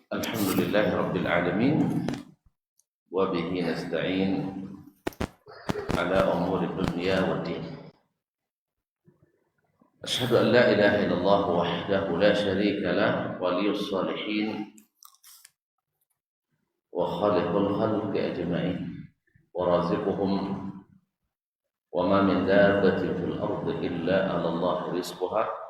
Alhamdulillahi Rabbil Alamin. Wa bihi nasta'in ala umuri dunya wa din. Asyhadu an la ilaha illallah wahdahu la syarika lah, waliyus salihin wa khaliqul khalqi ajma'in wa raziquhum wa ma min dabbatin fil ardi illa 'ala Allah rizquha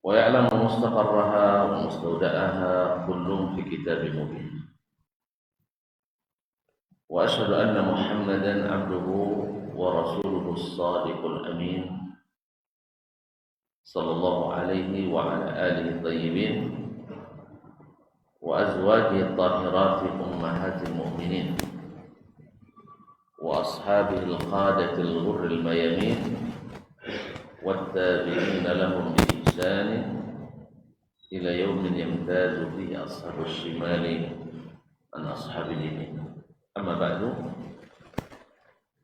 wa ya'lamu mustaqarraha wa mustawda'aha kullun fi kitabin mubin. Wa asyhadu anna Muhammadan 'abduhu wa rasuluhu as-sadiqul amin sallallahu alaihi wa ala alihi tayyibin wa azwajihi at-tahirati ummahatil mu'minin wa ashabihi al-qadati al-ghurri al-mayamin wat-tabi'ina lahum bi ihsan ila yaumin yamtazu fihi ashabus shimali an ashabil yamin. Amma ba'du,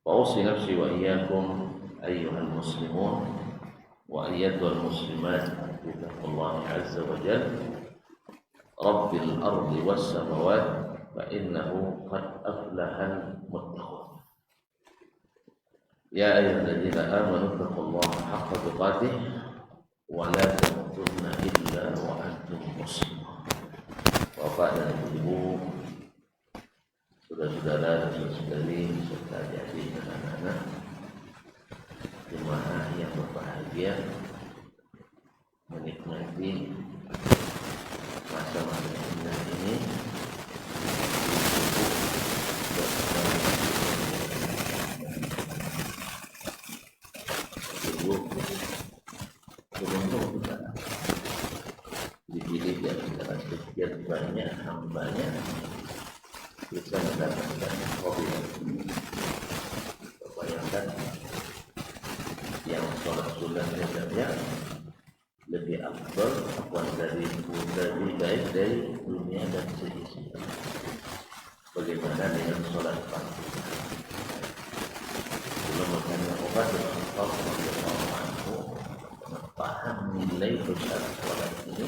wa usi nafsi wa iyyakum ayyuhal muslimun wa ayyatuhal muslimat bittaqwallahi azza wa jalla rabbil ardi was samawat fa innahu qad aflahal muttaqun. Ya ayyuhalladzina amanu taqullaha haqqa tuqatih wa la tamutunna illa wa antum muslimun. Bapak dan Ibu, saudara-saudara dan saudari serta adik-adik dan anak-anak jemaah yang berbahagia, menikmati masa-masa indah ini beruntung kita dipilih dari antara sekian banyak hambanya bisa mendapatkan hobi. Bayangkan yang sholat sunat saja lebih afdal dari baik dari dunia dan seisinya. Bagaimana dengan sholat fardu? Belum bertanya obat dengan Allah paham nilai besar sholat ini.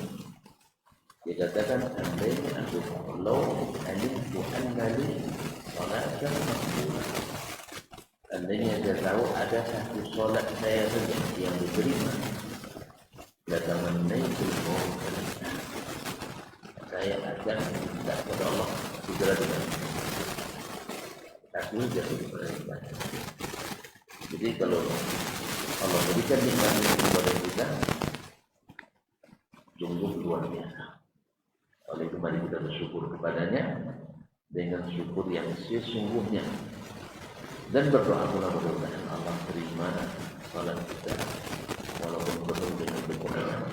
Dia katakan, andainya aku kalau alimtu annali salatan makbulah, andainya saya tahu ada satu solat saya saja yang diterima, latamannaitu al-maut, saya akan minta kepada Allah segera dengan aku jadi beribadah. Jadi kalau Allah berikan nikmat kepada kita, sungguh luar biasa. Oleh itu mari kita bersyukur kepadanya dengan syukur yang sesungguhnya dan berdoa pula mudah-mudahan Allah terima salat kita walaupun penuh dengan kekurangan,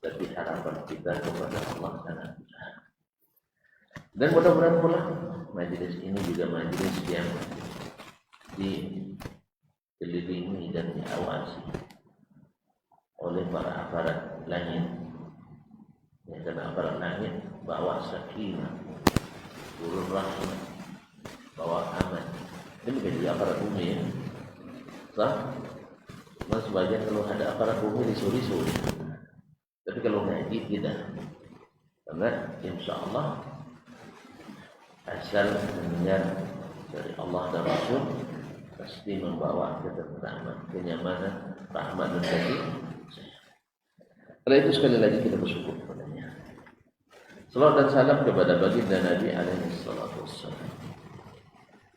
tapi harapan kita kepada Allah sangat besar. Dan mudah-mudahan pula majelis ini juga majelis yang dikelilingi dan diawasi oleh para aparat langit. Ya, karena aparat langit bawa sakinah, turun rahmat, bawa aman. Ini menjadi aparat bumi ya. Sah? Mas sebagian kalau ada aparat bumi risu-risu. Tapi kalau ngaji tidak. Karena insya Allah asal mendengar dari Allah dan Rasul pasti membawa ketentraman, kenyamanan, rahmat dan kasih. Oleh itu sekali lagi kita bersyukur kepadanya. Salawat dan salam kepada baginda Nabi alaihi salatu wassalam.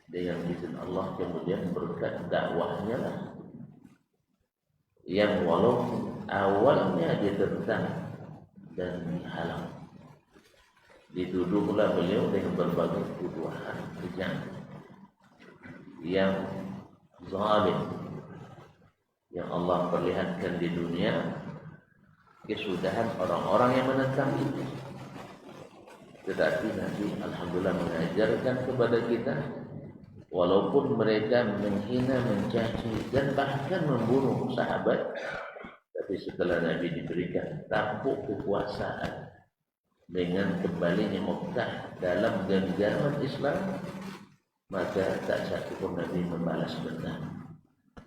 Dengan izin Allah kemudian berkat dakwahnya lah yang walaupun awalnya ditentang dan dihalang, dituduhlah beliau dengan berbagai tuduhan kejam yang zalim yang Allah perlihatkan di dunia, kesudahan orang-orang yang menentang itu. Tetapi Nabi alhamdulillah mengajarkan kepada kita, walaupun mereka menghina, mencaci dan bahkan membunuh sahabat, tapi setelah Nabi diberikan tampuk kekuasaan dengan kembalinya Mekah dalam genggaman Islam, maka tak satu pun Nabi membalas dendam.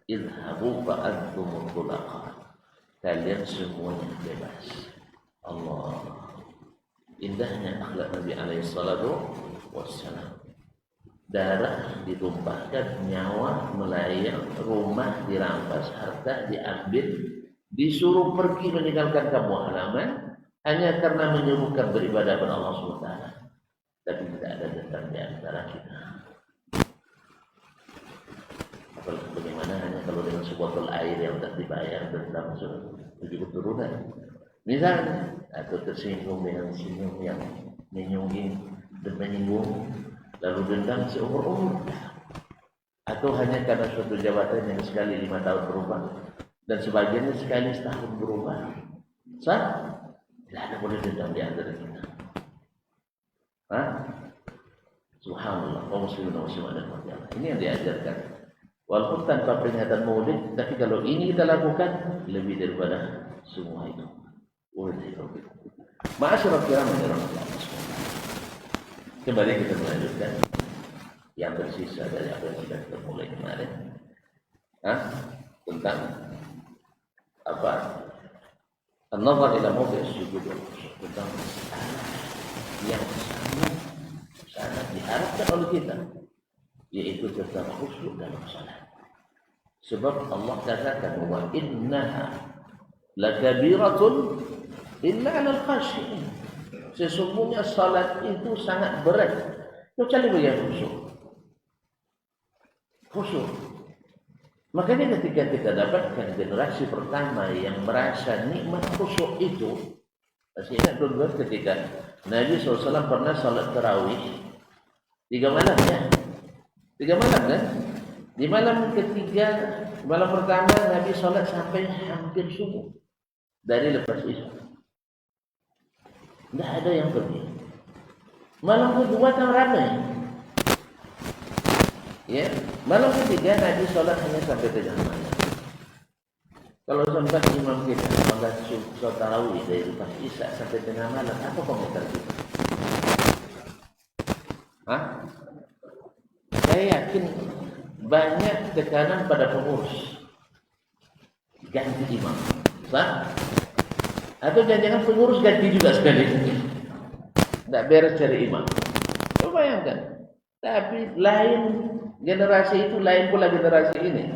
Idhabu fa'antumul khulaqa, kalian semuanya bebas. Allah indahnya akhlak Nabi alaihi salatu wassalam. Darah ditumpahkan, nyawa melayang, rumah dirampas, harta diambil, disuruh pergi meninggalkan kampung halaman hanya karena menyuruhkan beribadah kepada Allah SWT. Tapi tidak ada dendam di antara kita. Apalagi bagaimana hanya kalau dengan sebotol air yang tak dibayar dendam sudah tujuh keturunan. Misalnya, atau tersinggung dengan senyum yang menyungging dan menyinggung, lalu dendam seumur umur, atau hanya karena suatu jabatan yang sekali 5 tahun berubah dan sebagiannya sekali setahun berubah. Sah? Tidak ada boleh dendam di antara kita. Hah? Subhanallah, kaum muslimin dan muslimat. Ini yang diajarkan. Walaupun tanpa peringatan Maulid, tapi kalau ini kita lakukan lebih daripada semua itu. Ma'asyiral kiram dan kembali kita melanjutkan yang tersisa dari apa yang sudah kita mulai kemarin. Tentang apa? An-nazar ila mawdi' as-sujud, tentang yang sangat diharapkan oleh kita, yaitu tentang khusyuk dalam salat. Sebab Allah katakan wa innaha lakabiratun illa 'alal khashi'in. Sesungguhnya salat itu sangat berat kecuali bagi yang khusyuk. Khusyuk. Makanya ketika kita dapatkan generasi pertama yang merasa nikmat khusyuk itu, masih ingat dulu ketika Nabi SAW pernah salat tarawih 3 malam ya? 3 malam kan? Di malam ketiga, malam pertama Nabi salat sampai hampir subuh dari lepas isya. Tidak ada yang pergi. Malam kedua kan ramai. Ya, malam ketiga Nabi sholat hanya sampai tengah malam. Kalau sempat imam kita sholat tarawih dari lepas isya sampai tengah malam, apa komentar kita? Saya yakin banyak tekanan pada pengurus ganti imam, sah? Atau jangan-jangan pengurus ganti juga sekali. Tidak beres cari imam. Coba bayangkan. Tapi lain generasi itu, lain pula generasi ini.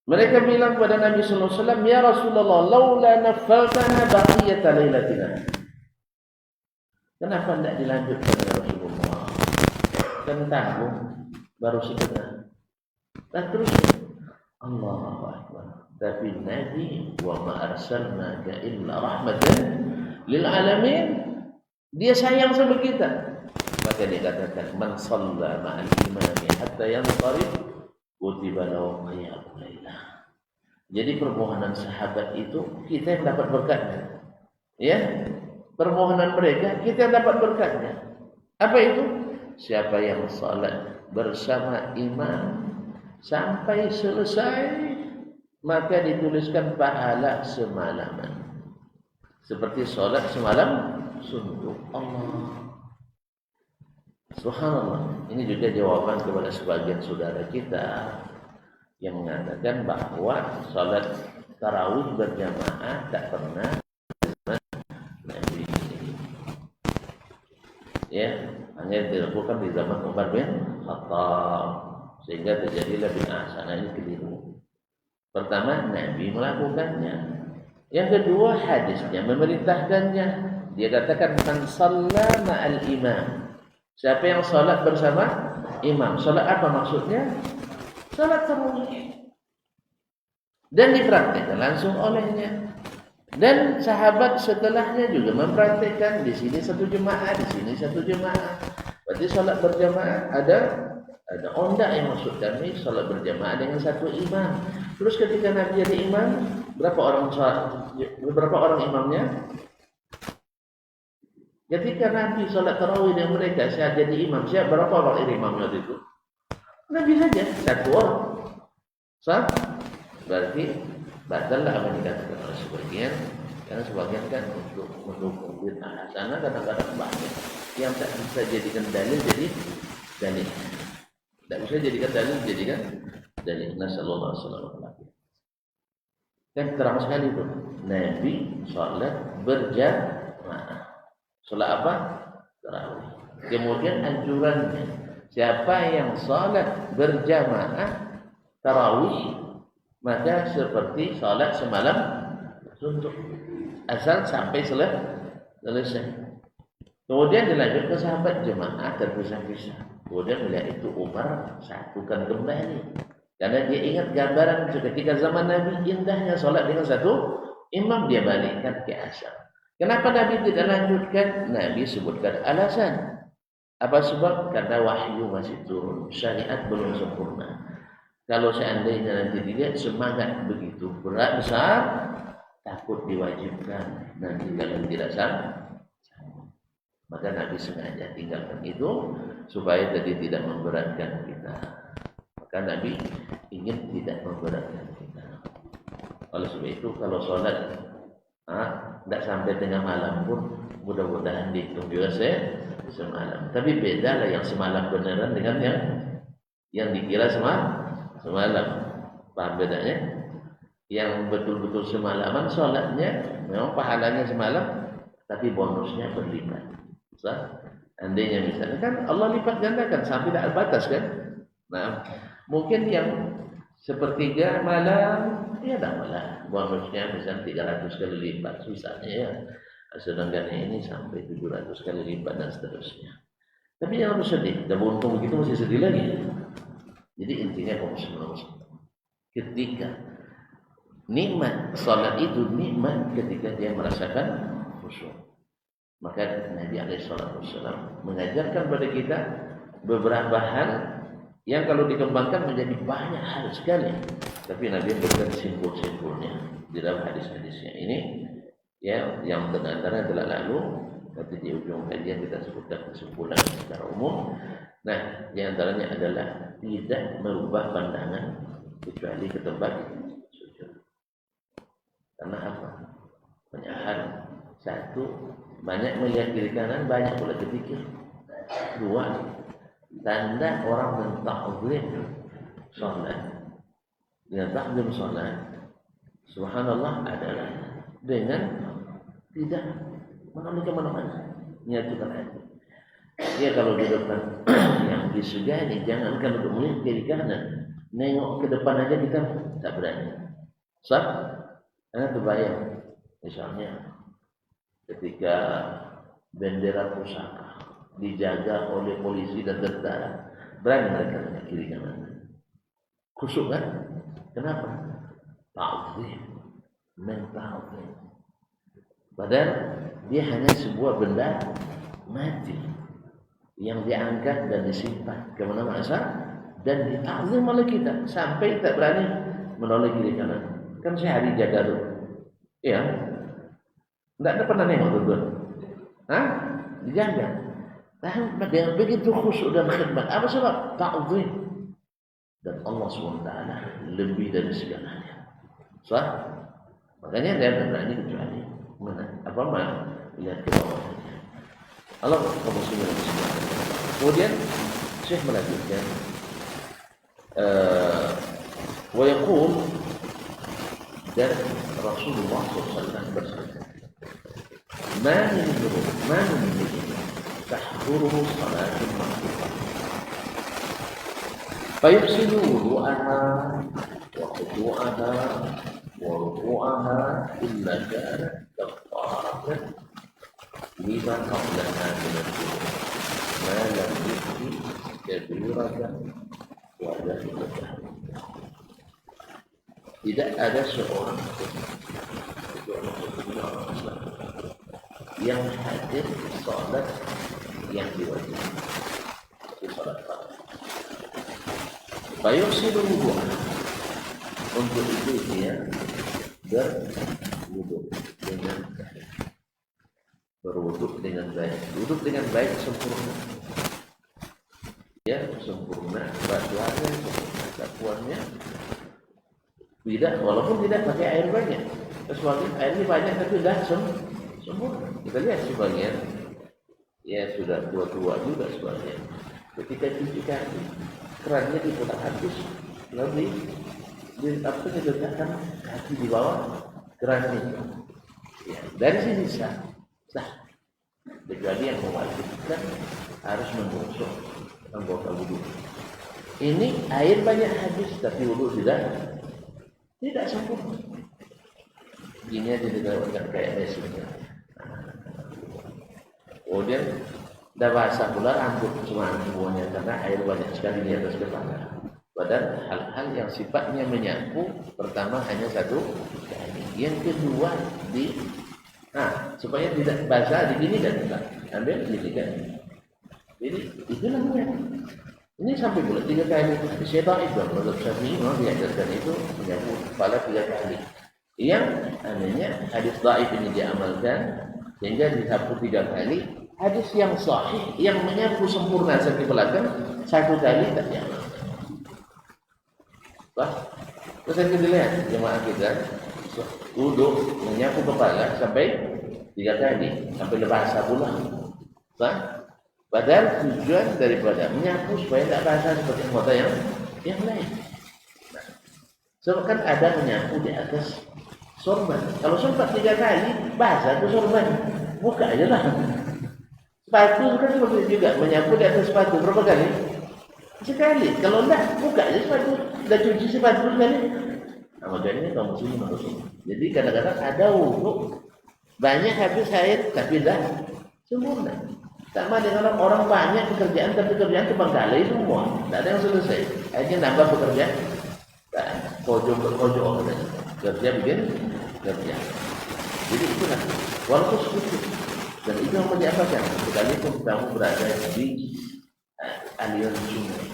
Mereka bilang kepada Nabi sallallahu alaihi wasallam, "Ya Rasulullah, laula nafaltana baqiyata lailatina." Kenapa tidak dilanjutkan ya Rasulullah? Kan tanggung baru sebentar. Dan terus Allahu Akbar. Tapi Nabi wa ma arsalnaka illa rahmatan lil alamin, dia sayang sama kita. Maka dia katakan man shalla ma'al imami hatta yanqarib kutiba lahu qiyamul lailah. Jadi permohonan sahabat itu kita yang dapat berkatnya. Ya, permohonan mereka kita yang dapat berkatnya. Apa itu? Siapa yang salat bersama imam sampai selesai, maka dituliskan pahala semalaman, seperti sholat semalam suntuk. Allah, subhanallah. Ini juga jawaban kepada sebagian saudara kita yang mengatakan bahwa sholat tarawih berjamaah tak pernah Nabi. Ya, hanya dilakukan di zaman Umar bin Khattab, sehingga terjadilah bid'ah. Sana ini keliru. Pertama, Nabi melakukannya. Yang kedua, hadisnya memerintahkannya. Dia katakan man shalla ma'al imam. Siapa yang salat bersama imam. Salat apa maksudnya? Salat tarawih. Dan dipraktikkan langsung olehnya. Dan sahabat setelahnya juga mempraktikkan. Di sini satu jemaah, di sini satu jemaah. Berarti salat berjamaah ada onda yang maksud kami salat berjamaah dengan satu imam. Terus ketika Nabi jadi imam, berapa orang imamnya? Ketika Nabi salat tarawih dengan mereka, saya jadi imam. Siapa berapa orang imamnya itu? Nabi saja, satu orang. Sah? Berarti batallah apa yang dikatakan oleh sebagian. Karena sebagian kan untuk mendukung bid'ah hasanah kadang-kadang banyak yang tak bisa jadikan dalil jadi dalil. Tak bisa jadikan dalil jadikan dalil. Nasallallahu alaihi wasallam. Dan terang sekali itu Nabi salat berjamaah. Sholat apa? Tarawih. Kemudian anjurannya, siapa yang sholat berjamaah tarawih, maka seperti sholat semalam suntuk, asal sampai selesai. Kemudian dilanjut ke sahabat, jemaah terpisah-pisah. Kemudian melihat itu Umar satukan kembali, karena dia ingat gambaran ketika zaman Nabi indahnya sholat dengan satu imam, dia balikkan ke asal. Kenapa Nabi tidak lanjutkan? Nabi sebutkan alasan. Apa sebab? Karena wahyu masih turun, syariat belum sempurna. Kalau seandainya nanti dilihat semangat begitu berat besar, takut diwajibkan nanti kalau tidak sama. Maka Nabi sengaja tinggalkan itu supaya tadi tidak memberatkan kita. Maka Nabi ingin tidak memberatkan kita. Oleh sebab itu kalau sholat tidak sampai tengah malam pun mudah-mudahan dihitung juga semalam. Tapi beda lah yang semalam beneran dengan yang dikira semalam. Paham bedanya? Yang betul-betul semalaman sholatnya memang pahalanya semalam, tapi bonusnya berlipat. Andainya misalnya kan Allah lipat gandakan sampai tak batas kan. Nah, mungkin yang sepertiga malam ya tak malah bonusnya misalnya 300 kali lipat misalnya ya. Sedangkan ini sampai 700 kali lipat dan seterusnya. Tapi jangan bersedih, dah beruntung begitu masih sedih lagi. Jadi intinya ketika nikmat salat itu nikmat ketika dia merasakan khusyuk. Maka Nabi SAW mengajarkan kepada kita beberapa hal yang kalau dikembangkan menjadi banyak hal sekali. Tapi Nabi berikan simpul-simpulnya di dalam hadis-hadisnya ini. Ya, yang terantara adalah lalu nanti di ujung kajian kita sebutkan kesimpulan secara umum. Nah, di antaranya adalah tidak merubah pandangan kecuali ke tempat sujud. Karena apa? Banyak hal. Satu, banyak melihat kiri kanan, banyak pula berpikir. Dua, tanda orang mentakzim sholat. Dengan takzim sholat, subhanallah adalah dengan tidak menoleh kemana-mana, menyatukan hati. Ya kalau di depan yang disegani, jangankan untuk melihat kiri kanan, nengok ke depan aja kita tak berani. Karena terbayang, misalnya ketika bendera pusaka dijaga oleh polisi dan tentara, berani mereka nengok kiri kanan. Khusyuk kan? Kenapa? Ta'zim, menta'zim. Padahal dia hanya sebuah benda mati yang diangkat dan disimpan kemana-mana dan ditakzim oleh kita sampai tak berani menoleh kiri kanan. Kan sehari jaga tu, ya, tidak ada pernah nengok tuan, dijaga. Tahu dengan begitu khusyuk dan khidmat. Apa sebab? Ta'zim. Dan Allah SWT lebih dari segalanya. Makanya dia berani kecuali lihat ke bawah. Allah muslimin. Kemudian Syekh melanjutkan wa yaqul, dan Rasulullah SAW bersabda, "Man tahduruhu salatul maghrib fayusilu wudu'aha wa khudu'aha wa ruku'aha illa kanat kafaratan lima qablaha min ad-dunya ma lam yukti kabiratan wa jahilatan." Tidak ada seorang yang hadir di sholat yang diwajibkan, di sholat fardu. Fayusilu wudu'ah, untuk itu dia berwudu dengan baik, berwudu dengan baik, wuduk dengan baik sempurna, ya sempurna, basuhannya sempurna, sapuannya tidak, walaupun tidak pakai air banyak. Sebagian airnya banyak tapi dah sempurna. Kita lihat sebagian, ya sudah tua-tua juga sebagian. Ketika cuci kaki, kerannya diputar habis, lalu diletakkan kaki di bawah keran itu. Ya, dari sini sah. kecuali yang mewajibkan harus membasuh anggota wudu. Ini air banyak habis tapi wudu tidak sempurna. Gini aja dikatakan kayak resumnya. Kemudian dah basah pula rambut semuanya karena air banyak sekali di atas kepala. Padahal hal-hal yang sifatnya menyapu pertama hanya satu kali. Yang kedua supaya tidak basah di sini dan tidak ambil gini kan. Jadi itu namanya. Ini sampai pula 3 kali. Syaitan itu menurut Syafi'i diajarkan itu menyapu kepala 3 kali. Yang namanya hadis dhaif ini diamalkan sehingga disapu 3 kali. Hadis yang sahih yang menyapu sempurna sampai belakang 1 kali tak diamalkan. Terus yang kita lihat jemaah kita wudu menyapu kepala sampai 3 kali sampai basah pula. Padahal tujuan daripada menyapu supaya tidak basah seperti anggota yang lain. Sebab kan ada menyapu di atas sorban. Kalau sorban 3 kali basah itu sorban, buka aja lah. Sepatu kan seperti itu juga, menyapu di atas sepatu berapa kali? Sekali. Kalau enggak, buka aja sepatu. Dah cuci sepatu sekali. Makanya kaum muslimin harus. Jadi kadang-kadang ada wudu banyak habis air tapi dah sempurna. Sama dengan orang banyak pekerjaan tapi pekerjaan terbengkalai semua. Tidak ada yang selesai. Akhirnya nambah pekerjaan. Pojok kerja bikin kerja. Jadi itulah. Walaupun sedikit. Dan itu yang menyampaikan. Sekalipun kamu berada di aliran sungai,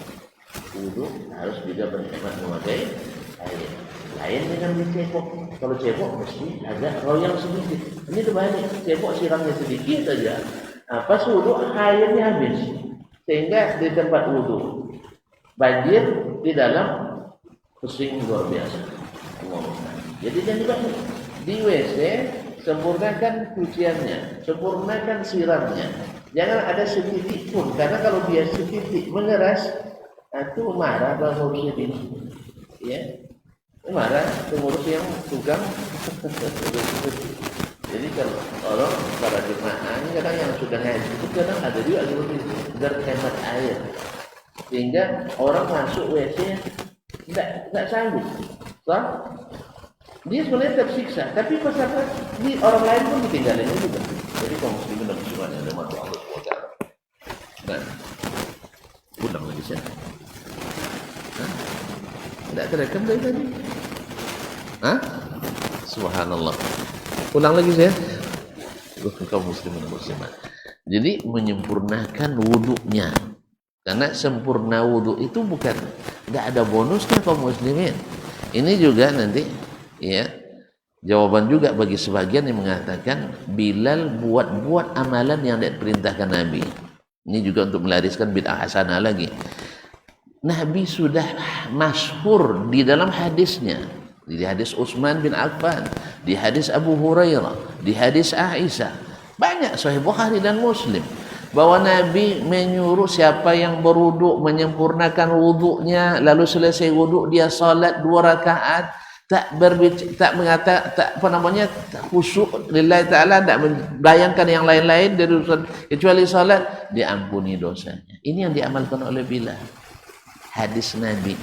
wudu harus juga berhemat memakai air. Lain dengan dicebok. Kalau cebok mesti agak royal sedikit. Ini terbalik. Cebok siramnya sedikit saja. Pas wudu airnya habis. Sehingga di tempat wudu banjir, di dalam pusing luar biasa. Jadi jangan dibalik. Di WC sempurnakan cuciannya, sempurnakan siramnya. Jangan ada setitik pun, karena kalau dia setitik mengeras, itu marah pengurusnya ini. Ya, marah pengurus yang tukang. Jadi kalau orang para jemaah ini kadang yang sudah ngaji itu kadang ada juga seperti itu, agar hemat air, sehingga orang masuk WC tidak sanggup. Dia sebenarnya tersiksa, tapi pasal di orang lain pun ditinggalin juga. Jadi kaum muslimin dan muslimat yang dirahmati Allah SWT. Nah, ulang lagi saya. Tidak terekam dari tadi. Subhanallah. Ulang lagi saya. Kaum muslimin dan muslimat. Jadi menyempurnakan wudunya. Karena sempurna wudu itu bukan, tidak ada bonusnya kaum muslimin. Ini juga nanti ya jawaban juga bagi sebagian yang mengatakan Bilal buat amalan yang diperintahkan Nabi. Ini juga untuk melariskan bid'ah hasanah lagi. Nabi sudah masyhur di dalam hadisnya, di hadis Utsman bin Affan, di hadis Abu Hurairah, di hadis Aisyah, banyak Sahih Bukhari dan Muslim, bahwa Nabi menyuruh siapa yang berwudu menyempurnakan wudunya, lalu selesai wudu dia salat 2 rakaat, tak khusyuk lillahi ta'ala, tak membayangkan yang lain-lain dari kecuali salat, diampuni dosanya. Ini yang diamalkan oleh Bilal. Hadis Nabi.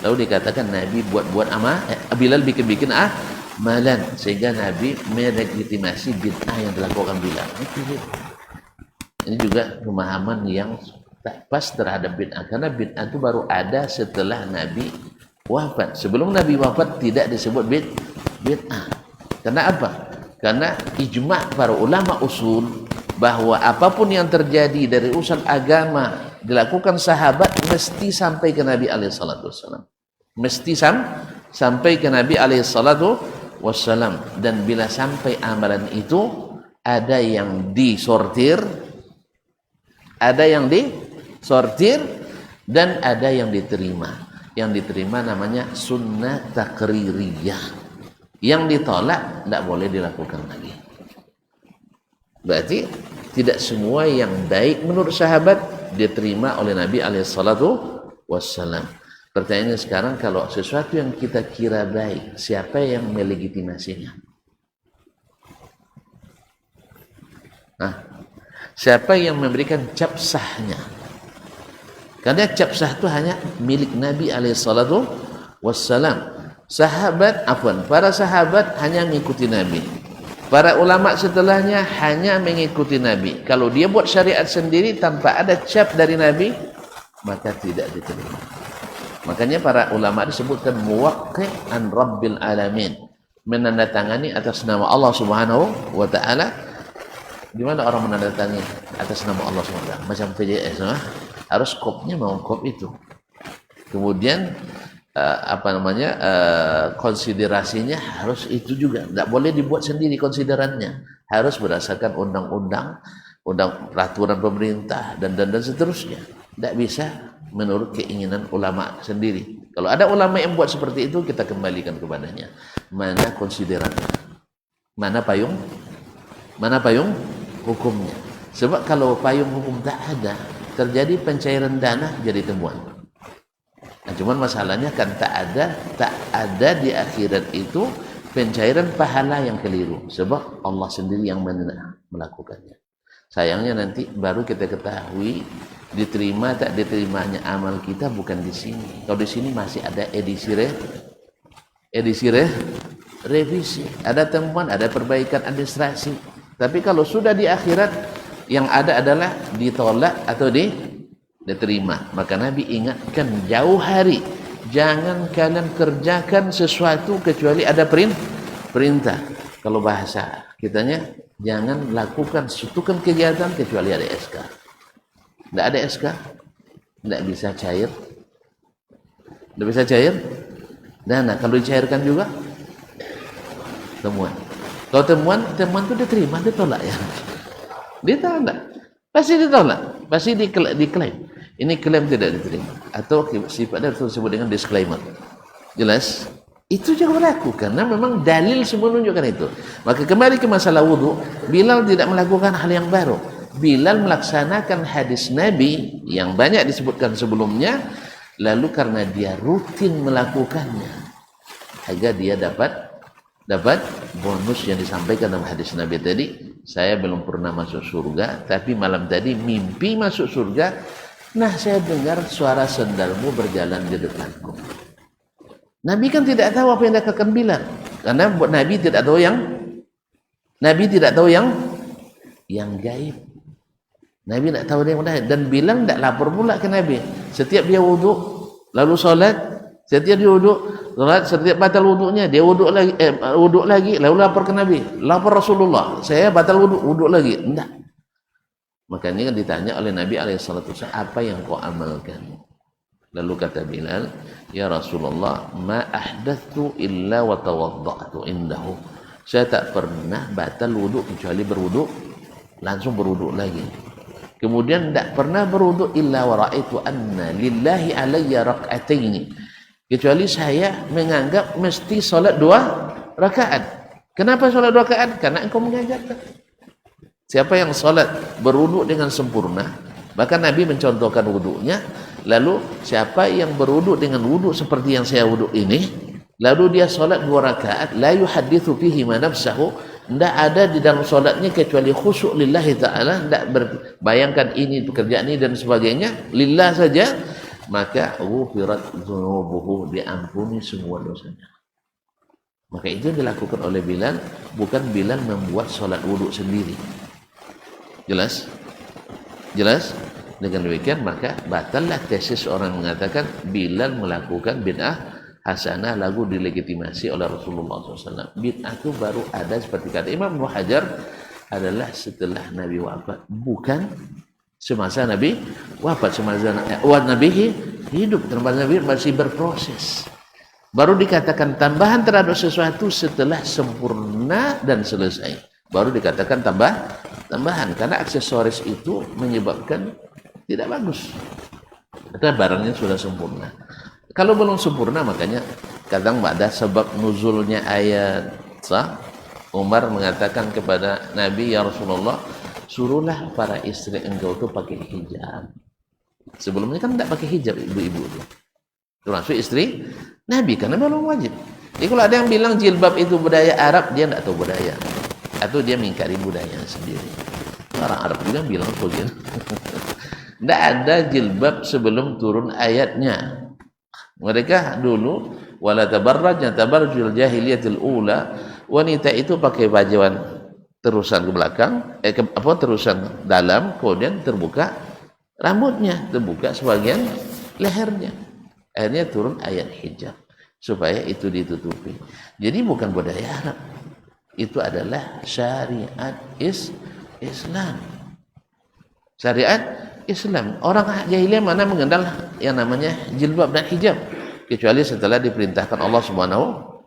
Lalu dikatakan Nabi buat amal, Bilal bikin amalan, sehingga Nabi melegitimasi bid'ah yang dilakukan Bilal. Ini juga pemahaman yang tak pas terhadap bid'ah, karena bid'ah itu baru ada setelah Nabi wafat. Sebelum Nabi wafat tidak disebut bid'ah. Karena apa? Karena ijma' para ulama usul bahwa apapun yang terjadi dari urusan agama dilakukan sahabat mesti sampai ke Nabi alaihi salatu wassalam. Mesti sampai ke Nabi alaihi salatu wassalam. Dan bila sampai amalan itu, ada yang disortir, dan ada yang diterima. Yang diterima namanya sunnah takririyah. Yang ditolak tidak boleh dilakukan lagi. Berarti tidak semua yang baik menurut sahabat diterima oleh Nabi alaihissalam. Pertanyaannya sekarang, kalau sesuatu yang kita kira baik, siapa yang melegitimasinya? siapa yang memberikan cap sahnya. Karena cap sah itu hanya milik Nabi alaihissalatu wassalam. Para sahabat hanya mengikuti Nabi. Para ulama setelahnya hanya mengikuti Nabi. Kalau dia buat syariat sendiri tanpa ada cap dari Nabi, maka tidak diterima. Makanya para ulama disebutkan muwaqqi' an rabbil alamin, menandatangani atas nama Allah Subhanahu wa taala. Di mana orang menandatangani atas nama Allah Subhanahu wa taala? Macam PJS, harus kopnya mau kop itu. Kemudian konsiderasinya harus itu juga. Tidak boleh dibuat sendiri konsiderannya. Harus berdasarkan undang-undang, peraturan pemerintah dan seterusnya. Tidak bisa menurut keinginan ulama sendiri. Kalau ada ulama yang buat seperti itu, kita kembalikan kepadanya. Mana konsiderannya? Mana payung hukumnya? Sebab kalau payung hukum tak ada, terjadi pencairan dana jadi temuan. Nah, cuman masalahnya kan tak ada di akhirat itu pencairan pahala yang keliru, sebab Allah sendiri yang melakukannya. Sayangnya nanti baru kita ketahui diterima tak diterimanya amal kita bukan di sini. Kalau di sini masih ada revisi, ada temuan, ada perbaikan administrasi. Tapi kalau sudah di akhirat, yang ada adalah ditolak atau diterima. Maka Nabi ingatkan jauh hari, jangan kalian kerjakan sesuatu kecuali ada perintah. Kalau bahasa kitanya, jangan lakukan suatu kegiatan kecuali ada SK. Tidak ada SK, tidak bisa cair. Tidak bisa cair dana. Kalau dicairkan juga temuan. Kalau temuan itu diterima, ditolak ya. Ditolak. Pasti ditolak, pasti diklaim. Ini klaim tidak diterima atau sifatnya disebut dengan disclaimer. Jelas? Itu jangan berlaku karena memang dalil semua menunjukkan itu. Maka kembali ke masalah wudu, Bilal tidak melakukan hal yang baru. Bilal melaksanakan hadis Nabi yang banyak disebutkan sebelumnya, lalu karena dia rutin melakukannya, agar dia dapat bonus yang disampaikan dalam hadis Nabi tadi. Saya belum pernah masuk surga, tapi malam tadi mimpi masuk surga. Nah, saya dengar suara sendalmu berjalan di depanku. Nabi kan tidak tahu apa yang dikatakan Bilal, karena Nabi tidak tahu yang gaib. Nabi tidak tahu yang gaib, dan Bilal tidak lapor pula ke Nabi. Setiap dia wuduk lalu solat, setiap dia wuduk solat, setiap batal wuduknya dia wuduk lagi lalu lapor ke Nabi. Lapor Rasulullah, saya batal wuduk lagi. Tidak. Makanya kan ditanya oleh Nabi alaihissalatu wassalam, apa yang kau amalkan? Lalu kata Bilal, ya Rasulullah, ma ahdatsu illa wa tawadda'tu indahu. Saya tak pernah batal wuduk kecuali berwuduk, langsung berwuduk lagi. Kemudian tak pernah berwuduk illa wa ra'aitu anna lillahi alayya rak'ataini. Kecuali saya menganggap mesti solat 2 rakaat. Kenapa solat 2 rakaat? Karena engkau mengajarkan. Siapa yang solat berwuduk dengan sempurna, bahkan Nabi mencontohkan wuduknya. Lalu siapa yang berwuduk dengan wuduk seperti yang saya wuduk ini, lalu dia solat 2 rakaat, la yuhadditsu fihi ma nafsahu, tidak ada di dalam solatnya kecuali khusyuk lillahi ta'ala, tidak berbayangkan ini pekerjaan ini dan sebagainya, lillah saja, maka ghufirat dzunubuhu, diampuni semua dosanya. Maka itu yang dilakukan oleh Bilal, bukan Bilal membuat solat wuduk sendiri. Jelas? Dengan demikian maka batallah tesis orang mengatakan Bilal melakukan bid'ah hasanah lagu dilegitimasi oleh Rasulullah SAW. Bid'ah itu baru ada seperti kata Imam Ibnu Hajar adalah setelah Nabi wafat, bukan semasa Nabi wafat. Semasa Nabi hidup, tempat Nabi masih berproses. Baru dikatakan tambahan terhadap sesuatu setelah sempurna dan selesai. Baru dikatakan tambahan, karena aksesoris itu menyebabkan tidak bagus. Karena barangnya sudah sempurna. Kalau belum sempurna, makanya kadang ada sebab nuzulnya ayat Umar mengatakan kepada Nabi, ya Rasulullah, suruhlah para istri engkau itu pakai hijab. Sebelumnya kan tidak pakai hijab ibu-ibu itu. Termasuk istri Nabi, karena belum wajib. Jadi kalau ada yang bilang jilbab itu budaya Arab, dia tidak tahu budaya, atau dia mengingkari budaya sendiri. orang Arab juga bilang begitu. Tidak ada jilbab sebelum turun ayatnya. Mereka dulu wala tabarrajna tabarrujul jahiliyatil ula, wanita itu pakai bajuan terusan ke belakang, terusan dalam, kemudian terbuka rambutnya, terbuka sebagian lehernya. Akhirnya turun ayat hijab supaya itu ditutupi. Jadi bukan budaya Arab, itu adalah syariat Islam. Syariat Islam. Orang jahiliyah mana mengenal yang namanya jilbab dan hijab kecuali setelah diperintahkan Allah Subhanahu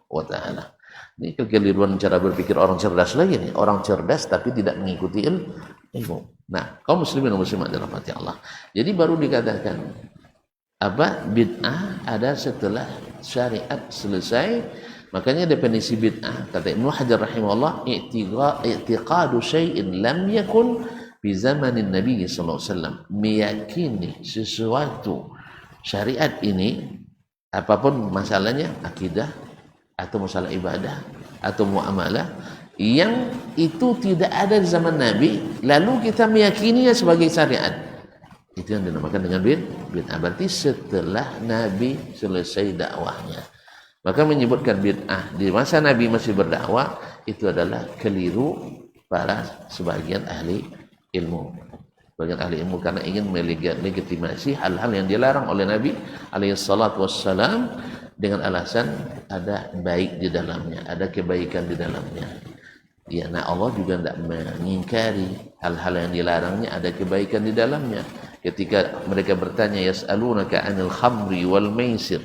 wa taala. Ini kekeliruan cara berpikir orang cerdas lagi nih. Orang cerdas tapi tidak mengikuti ilmu. Nah, kaum muslimin dan muslimat dirahmati Allah. Jadi baru dikatakan bid'ah ada setelah syariat selesai. Makanya definisi bid'ah kata Ibnu Hajar rahimahullah, i'tiqadu syai'in lam yakun di zamanin Nabi sallallahu alaihi wasallam, meyakini sesuatu syariat ini, apapun masalahnya, akidah atau masalah ibadah atau muamalah, yang itu tidak ada di zaman Nabi, lalu kita meyakininya sebagai syariat, itu yang dinamakan dengan bid'ah. Berarti setelah Nabi selesai dakwahnya. Maka menyebutkan bid'ah di masa Nabi masih berdakwah itu adalah keliru para sebagian ahli ilmu. Sebagian ahli ilmu karena ingin melegitimasi hal-hal yang dilarang oleh Nabi alaihi salatu wassalam dengan alasan ada baik di dalamnya, ada kebaikan di dalamnya. Ya, nah Allah juga tidak mengingkari hal-hal yang dilarangnya, ada kebaikan di dalamnya. Ketika mereka bertanya, yas'alunaka 'anil khamri wal maisir,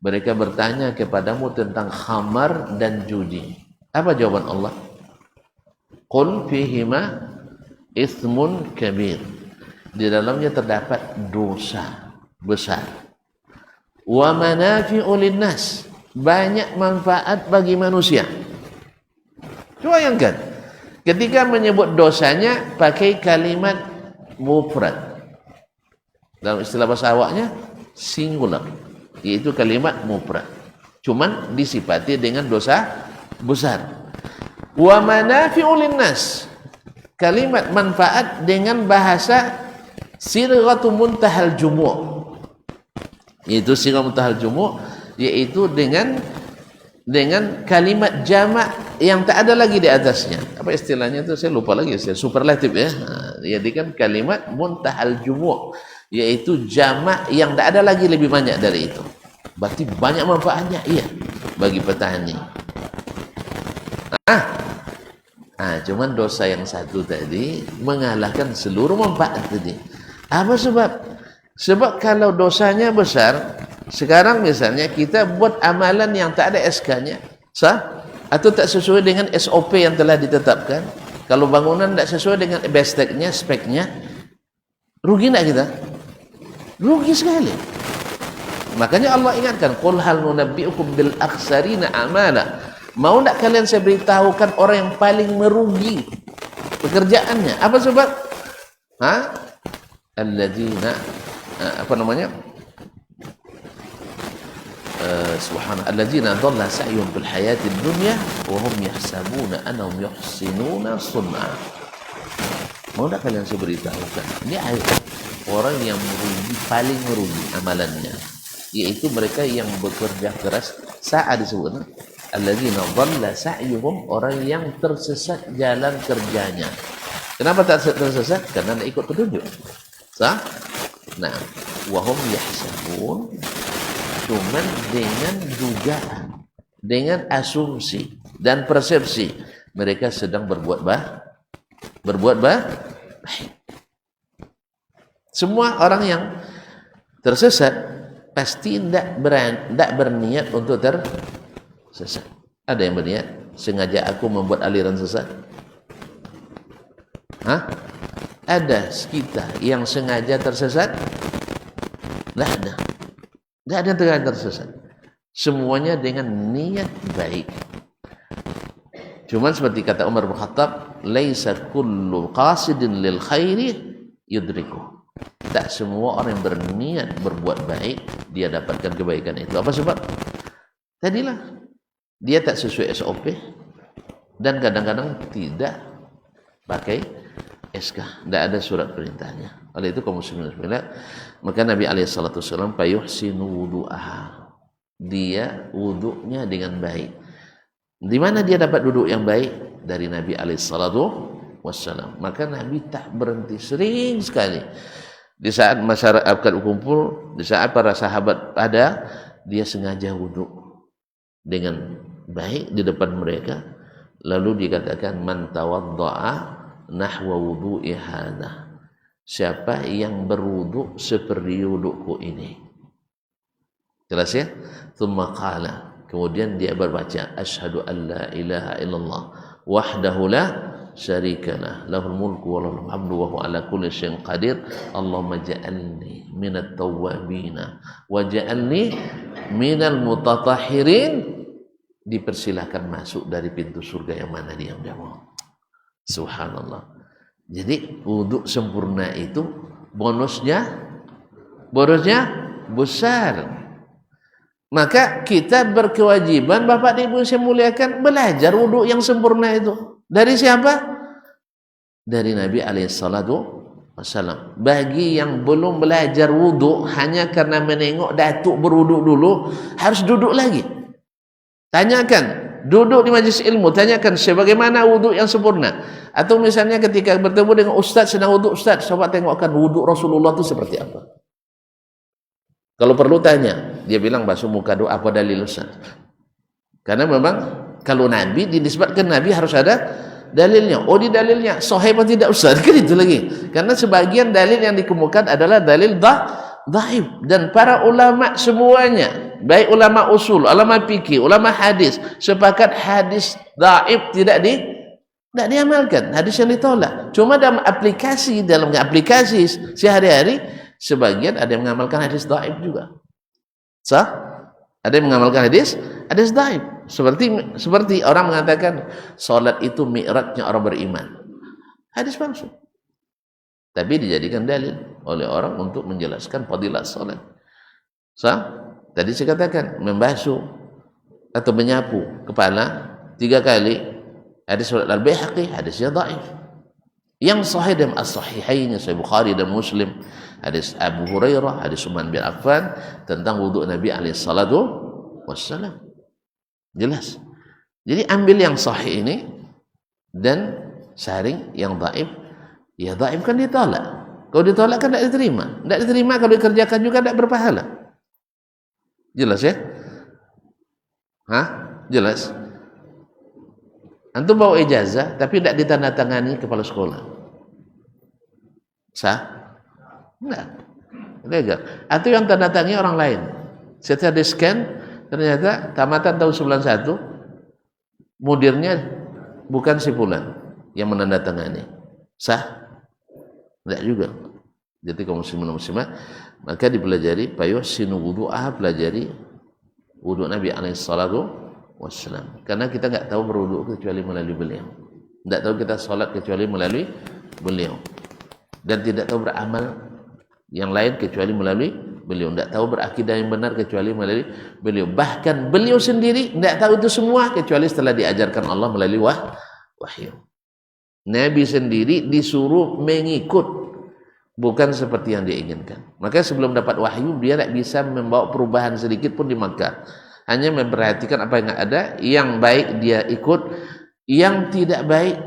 mereka bertanya kepadamu tentang khamar dan judi. Apa jawaban Allah? Qul fihima ismun kabir, di dalamnya terdapat dosa besar. Wa manafi'u linnas, banyak manfaat bagi manusia. Coba bayangkan, ketika menyebut dosanya pakai kalimat mufrad, dalam istilah bahasa awaknya singular, yaitu kalimat mufrad, cuman disifati dengan dosa besar. Wa manafi'u linnas, kalimat manfaat dengan bahasa sirghatu muntahal jumu', yaitu sirghatu muntahal jumu', yaitu dengan kalimat jamak yang tak ada lagi di atasnya. Apa istilahnya itu saya lupa lagi, superlatif ya. Jadi kan kalimat muntahal jumu', yaitu jamak yang tak ada lagi lebih banyak dari itu. Berarti banyak manfaatnya, iya, bagi petani. Cuman dosa yang satu tadi mengalahkan seluruh manfaat tadi. Apa sebab? Sebab kalau dosanya besar, sekarang misalnya kita buat amalan yang tak ada SK-nya, sah? Atau tak sesuai dengan SOP yang telah ditetapkan. Kalau bangunan tak sesuai dengan besteknya, speknya, rugi tak kita? Rugi sekali. Makanya Allah ingatkan, qul hal nunabbi'ukum bil akhsarina a'mala. Mau tak kalian saya beritahukan orang yang paling merugi pekerjaannya? Apa sebab? Alladzina subhanallah, alladzina dhalla sa'yuhum fil hayatid dunya wa hum yahsabuna annahum yuhsinuna sun'a. Mau tak kalian saya beritahukan? Ini ayat orang yang merugi, paling merugi amalannya, yaitu mereka yang bekerja keras. Saat disebutnya alladzina dhalla sa'yuhum, orang yang tersesat jalan kerjanya. Kenapa tak tersesat? Karena tidak ikut petunjuk. Sah? Nah, wahum yahsabun, cuman dengan dugaan, dengan asumsi dan persepsi mereka sedang berbuat baik. Semua orang yang tersesat pasti tidak berniat untuk tersesat. Ada yang berniat sengaja aku membuat aliran sesat? Ada kita yang sengaja tersesat? Tidak ada. Tidak ada yang tersesat. Semuanya dengan niat baik. Cuman seperti kata Umar bin Khattab, laisa kullu qasidin lil khairi yudriku. Tak semua orang yang berniat berbuat baik dia dapatkan kebaikan itu. Apa sebab? Tadilah dia tak sesuai SOP dan kadang-kadang tidak pakai SK, tidak ada surat perintahnya. Oleh itu kaum muslimin sekalian, maka Nabi alaihissalam fayuhsinu wudu'aha, dia wudunya dengan baik. Di mana dia dapat duduk yang baik? Dari Nabi alaihissalam. Maka Nabi tak berhenti, sering sekali di saat masyarakat kumpul, di saat para sahabat ada, dia sengaja wudhu dengan baik di depan mereka. Lalu dikatakan man tawadda'a nahwa wudu'i hadha, siapa yang berwudu seperti wuduku ini. Jelas ya? Tsumma qala, kemudian dia berbaca asyhadu an la ilaha illallah wahdahu la syarikalah lahul mulku wa lahul hamdu wa huwa ala kulli syai'in qadir Allahumma ja'alni minat tawwabina wa ja'alni minal mutatahhirin. Dipersilahkan masuk dari pintu surga yang mana dia mau. Subhanallah. Jadi wudhu sempurna itu bonusnya besar. Maka kita berkewajiban, Bapak dan Ibu saya muliakan, belajar wudhu yang sempurna itu. Dari siapa? Dari Nabi alaihissalam. Bagi yang belum belajar wudhu hanya karena menengok datuk berwudhu dulu, harus duduk lagi. Tanyakan, duduk di majlis ilmu, tanyakan sebagaimana wudhu yang sempurna. Atau misalnya ketika bertemu dengan ustaz sedang wudhu, ustaz coba tengokkan wudhu Rasulullah itu seperti apa. Kalau perlu tanya, dia bilang basuh muka doa, apa dalil ustaz? Karena memang kalau Nabi dinisbatkan Nabi harus ada dalilnya. Oh, di dalilnya sahih atau tidak ustaz? Kan itu lagi. Karena sebagian dalil yang dikemukakan adalah dalil dhaif, dan para ulama semuanya, baik ulama usul, ulama fikih, ulama hadis, sepakat hadis dhaif tidak diamalkan, hadis yang ditolak. Cuma dalam aplikasi sehari-hari, sebagian ada yang mengamalkan hadis dhaif juga. Ada yang mengamalkan hadis dhaif. Seperti orang mengatakan salat itu mi'rajnya orang beriman. Hadis palsu. Tapi dijadikan dalil oleh orang untuk menjelaskan fadilah salat. Tadi saya katakan membasuh atau menyapu kepala 3 kali, hadis surat Al-Baihaqi, hadisnya dhaif. Yang sahih dalam as-sahihain, Sahih Bukhari dan Muslim, hadis Abu Hurairah, hadis Utsman bin Affan tentang wudu Nabi alaihi salatu wassalam. Jelas. Jadi ambil yang sahih ini dan saring yang dhaif. Ya dhaif kan ditolak. Kalau ditolak kan tidak diterima. Tidak diterima kalau dikerjakan juga tidak berpahala. Jelas ya? Jelas. Antum bawa ijazah tapi tidak ditandatangani kepala sekolah. Sah? Enggak. Legal. Atau yang tandatangani orang lain. Setelah di scan ternyata tamatan tahun 91, mudirnya bukan si fulan yang menandatangani. Sah? Tidak juga. Jadi kaum muslimin muslimat, maka dipelajari fayuhsinu wudu'ah, pelajari wudu Nabi alaihi salatu wassalam. Karena kita enggak tahu berwudu kecuali melalui beliau. Tidak tahu kita salat kecuali melalui beliau. Dan tidak tahu beramal yang lain kecuali melalui beliau. Tidak tahu berakidah yang benar kecuali melalui beliau. Bahkan beliau sendiri tidak tahu itu semua kecuali setelah diajarkan Allah melalui wahyu. Nabi sendiri disuruh mengikut, bukan seperti yang dia inginkan. Maka sebelum dapat wahyu, dia tidak bisa membawa perubahan sedikit pun di Makkah. Hanya memperhatikan apa yang ada, yang baik dia ikut, yang tidak baik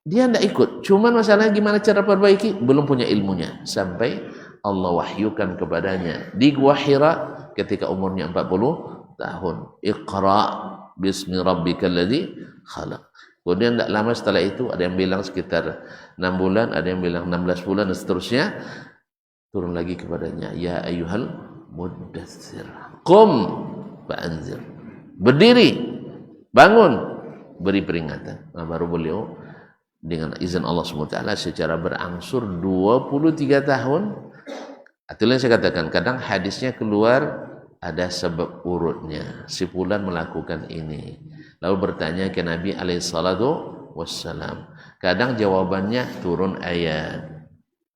dia tidak ikut. Cuman masalahnya gimana cara perbaiki, belum punya ilmunya. Sampai Allah wahyukan kepadanya di Gua Hira ketika umurnya 40 tahun. Iqra bismi rabbikal ladzi khalaq. Kemudian tidak lama setelah itu, ada yang bilang sekitar 6 bulan, ada yang bilang 16 bulan dan seterusnya, turun lagi kepadanya, ya ayyuhal muddatsir qum fa'anzir, berdiri, bangun, beri peringatan. Nah, baru beliau dengan izin Allah SWT secara berangsur 23 tahun. Itulah yang saya katakan, kadang hadisnya keluar ada sebab urutnya, si fulan melakukan ini, lalu bertanya ke Nabi alaihi salatu wassalam. Kadang jawabannya turun ayat,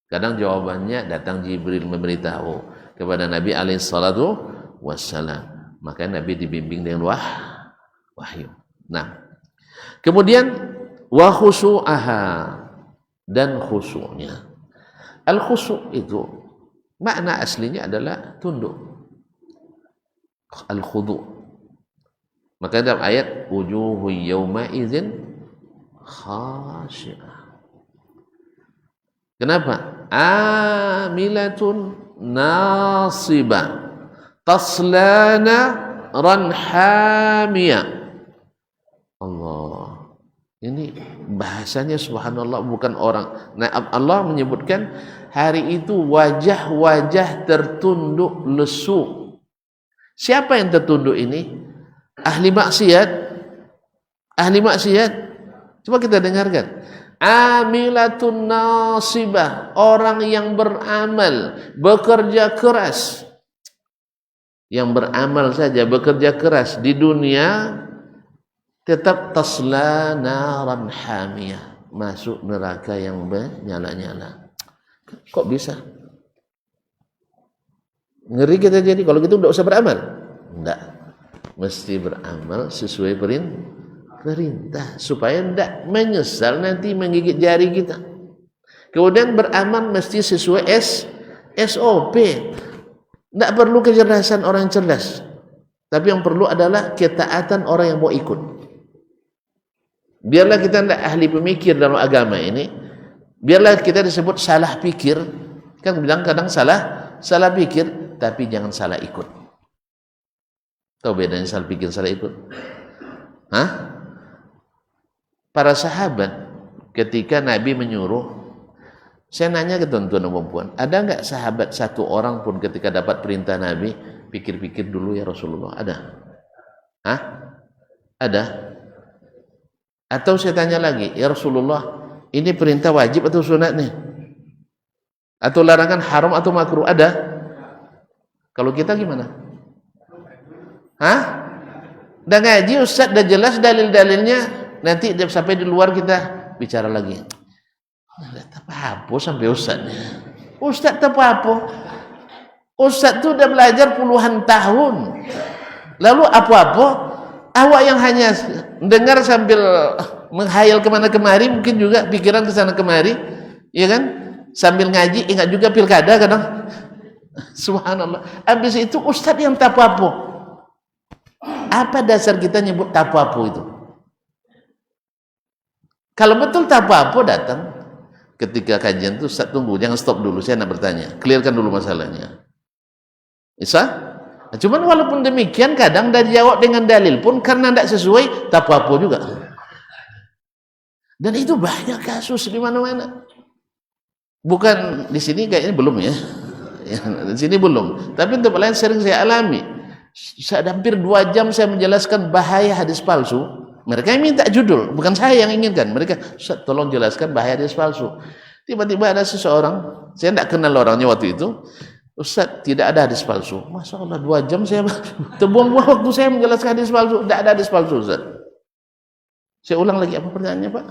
kadang jawabannya datang Jibril memberitahu kepada Nabi alaihi salatu wassalam. Maka Nabi dibimbing dengan wahyu. Nah, kemudian wa khusu'aha, dan khusyuknya. Al-khusyuk itu makna aslinya adalah tunduk. Al-khudu'. Maka dalam ayat wujuhu yawma idzin khashi'ah. Kenapa? Amilatun nasibah taslana ran hamiyah. Allah. Ini bahasanya subhanallah, bukan orang. Nah, Allah menyebutkan hari itu wajah-wajah tertunduk lesu. Siapa yang tertunduk ini? Ahli maksiat. Ahli maksiat. Coba kita dengarkan. Amilatun nasibah, orang yang beramal, bekerja keras. Yang beramal saja, bekerja keras di dunia, tetap tasla naran hamiyah, masuk neraka yang menyala-nyala. Kok bisa? Ngeri kita jadi. Kalau gitu tidak usah beramal. Enggak. Mesti beramal sesuai perintah supaya tidak menyesal nanti menggigit jari kita. Kemudian beramal mesti sesuai SOP. Tidak perlu kecerdasan orang cerdas, tapi yang perlu adalah ketaatan orang yang mau ikut. Biarlah kita tidak ahli pemikir dalam agama ini, biarlah kita disebut salah pikir, kan bilang kadang salah pikir, tapi jangan salah ikut. Tahu bedanya salah pikir salah ikut? Hah? Para sahabat ketika Nabi menyuruh, saya nanya ke tuan-tuan dan puan, ada enggak sahabat satu orang pun ketika dapat perintah Nabi pikir-pikir dulu ya Rasulullah? Ada? Hah? Ada? Atau saya tanya lagi, ya Rasulullah, ini perintah wajib atau sunat nih? Atau larangan haram atau makruh? Ada? Kalau kita gimana? Hah? Udah ngaji Ustaz, udah jelas dalil-dalilnya, nanti sampai di luar kita bicara lagi. Tak apa sampai Ustaznya. Ustaz tak apa. Ustaz itu udah belajar puluhan tahun. Lalu apa-apa? Awak yang hanya dengar sambil menghayal kemana kemari, mungkin juga pikiran kesana kemari, ya kan? Sambil ngaji, ingat juga pilkada kadang. Subhanallah. Habis itu Ustaz yang tak apa-apa. Apa dasar kita nyebut tak apa-apa itu? Kalau betul tak apa-apa datang ketika kajian itu, Ustaz tunggu, jangan stop dulu, saya nak bertanya, clearkan dulu masalahnya. Bisa? Nah, cuman walaupun demikian kadang dah dijawab dengan dalil pun karena tidak sesuai, tak apa-apa juga. Dan itu banyak kasus di mana-mana. Bukan di sini kayaknya belum ya. Di sini belum. Tapi untuk lain sering saya alami. Hampir 2 jam saya menjelaskan bahaya hadis palsu. Mereka yang minta judul, bukan saya yang inginkan. Mereka, Ustaz tolong jelaskan bahaya hadis palsu. Tiba-tiba ada seseorang, saya tidak kenal orangnya waktu itu. Ustaz, tidak ada hadis palsu. Masya Allah, 2 jam saya terbuang-buang waktu saya menjelaskan hadis palsu. Tidak ada hadis palsu, Ustaz. Saya ulang lagi, apa pertanyaannya Pak?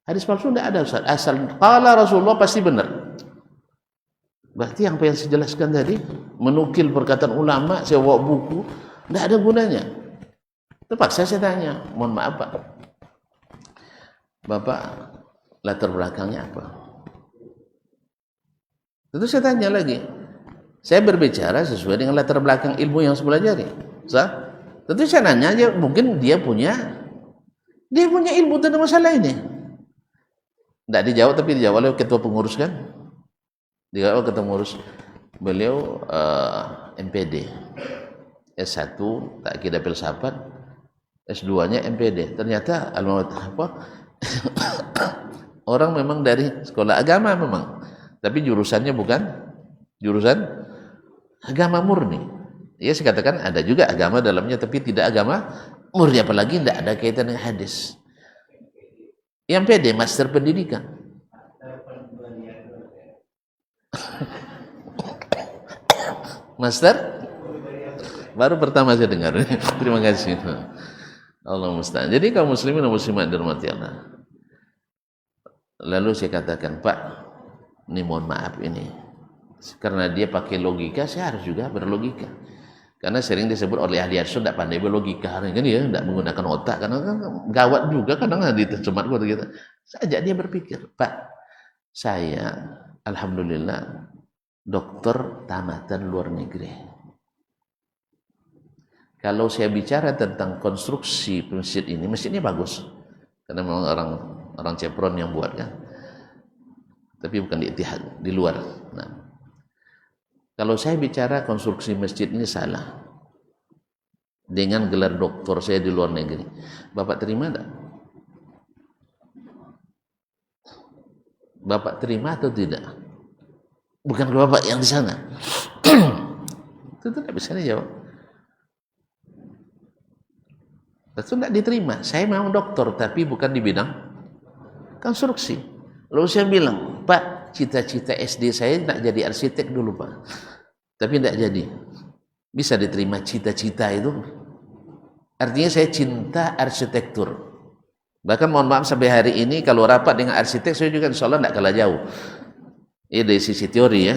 Hadis palsu tidak ada, Ustaz. Asal qala Rasulullah pasti benar. Berarti yang saya jelaskan tadi, menukil perkataan ulama, saya bawa buku, tidak ada gunanya. Terpaksa saya tanya, mohon maaf Pak, Bapak latar belakangnya apa? Tentu saya tanya lagi, saya berbicara sesuai dengan latar belakang ilmu yang saya pelajari. Tentu saya nanya aja, mungkin dia punya ilmu tentang masalah ini. Tidak dijawab, tapi dijawab oleh ketua pengurus kan? Dijawab ketua pengurus. Beliau MPD, S1 Taqidah Filsafat, S2-nya MPD. Ternyata orang memang dari sekolah agama memang, tapi jurusannya bukan jurusan agama murni. Ya saya katakan ada juga agama dalamnya, tapi tidak agama murni, apalagi tidak ada kaitan dengan hadis. Yang PD Master Pendidikan. Master? Baru pertama saya dengar. Terima kasih. Allah musta'an. Jadi kaum muslimin dan muslimat dirahmati Allah. Lalu saya katakan, Pak, ini mohon maaf ini, karena dia pakai logika, saya harus juga berlogika. Karena sering disebut oleh ahli hadis tidak pandai berlogika, kan dia tidak menggunakan otak, karena kan gawat juga kadang di tempat kita. Saya ajak dia berpikir, Pak, Saya alhamdulillah dokter tamatan luar negeri. Kalau saya bicara tentang konstruksi masjid ini bagus. Karena memang orang Chevron yang buat kan. Tapi bukan di Ittihad, di luar. Nah, kalau saya bicara konstruksi masjid ini salah dengan gelar doktor saya di luar negeri, Bapak terima enggak? Bapak terima atau tidak? Bukan Bapak yang di sana. Itu tidak bisa dijawab. Itu tidak diterima. Saya memang dokter, tapi bukan di bidang konstruksi. Lalu saya bilang, Pak, cita-cita SD saya tidak jadi arsitek dulu, Pak. Tapi tidak jadi. Bisa diterima cita-cita itu? Artinya saya cinta arsitektur. Bahkan mohon maaf sampai hari ini kalau rapat dengan arsitek saya juga insya Allah tidak kalah jauh. Ini dari sisi teori ya.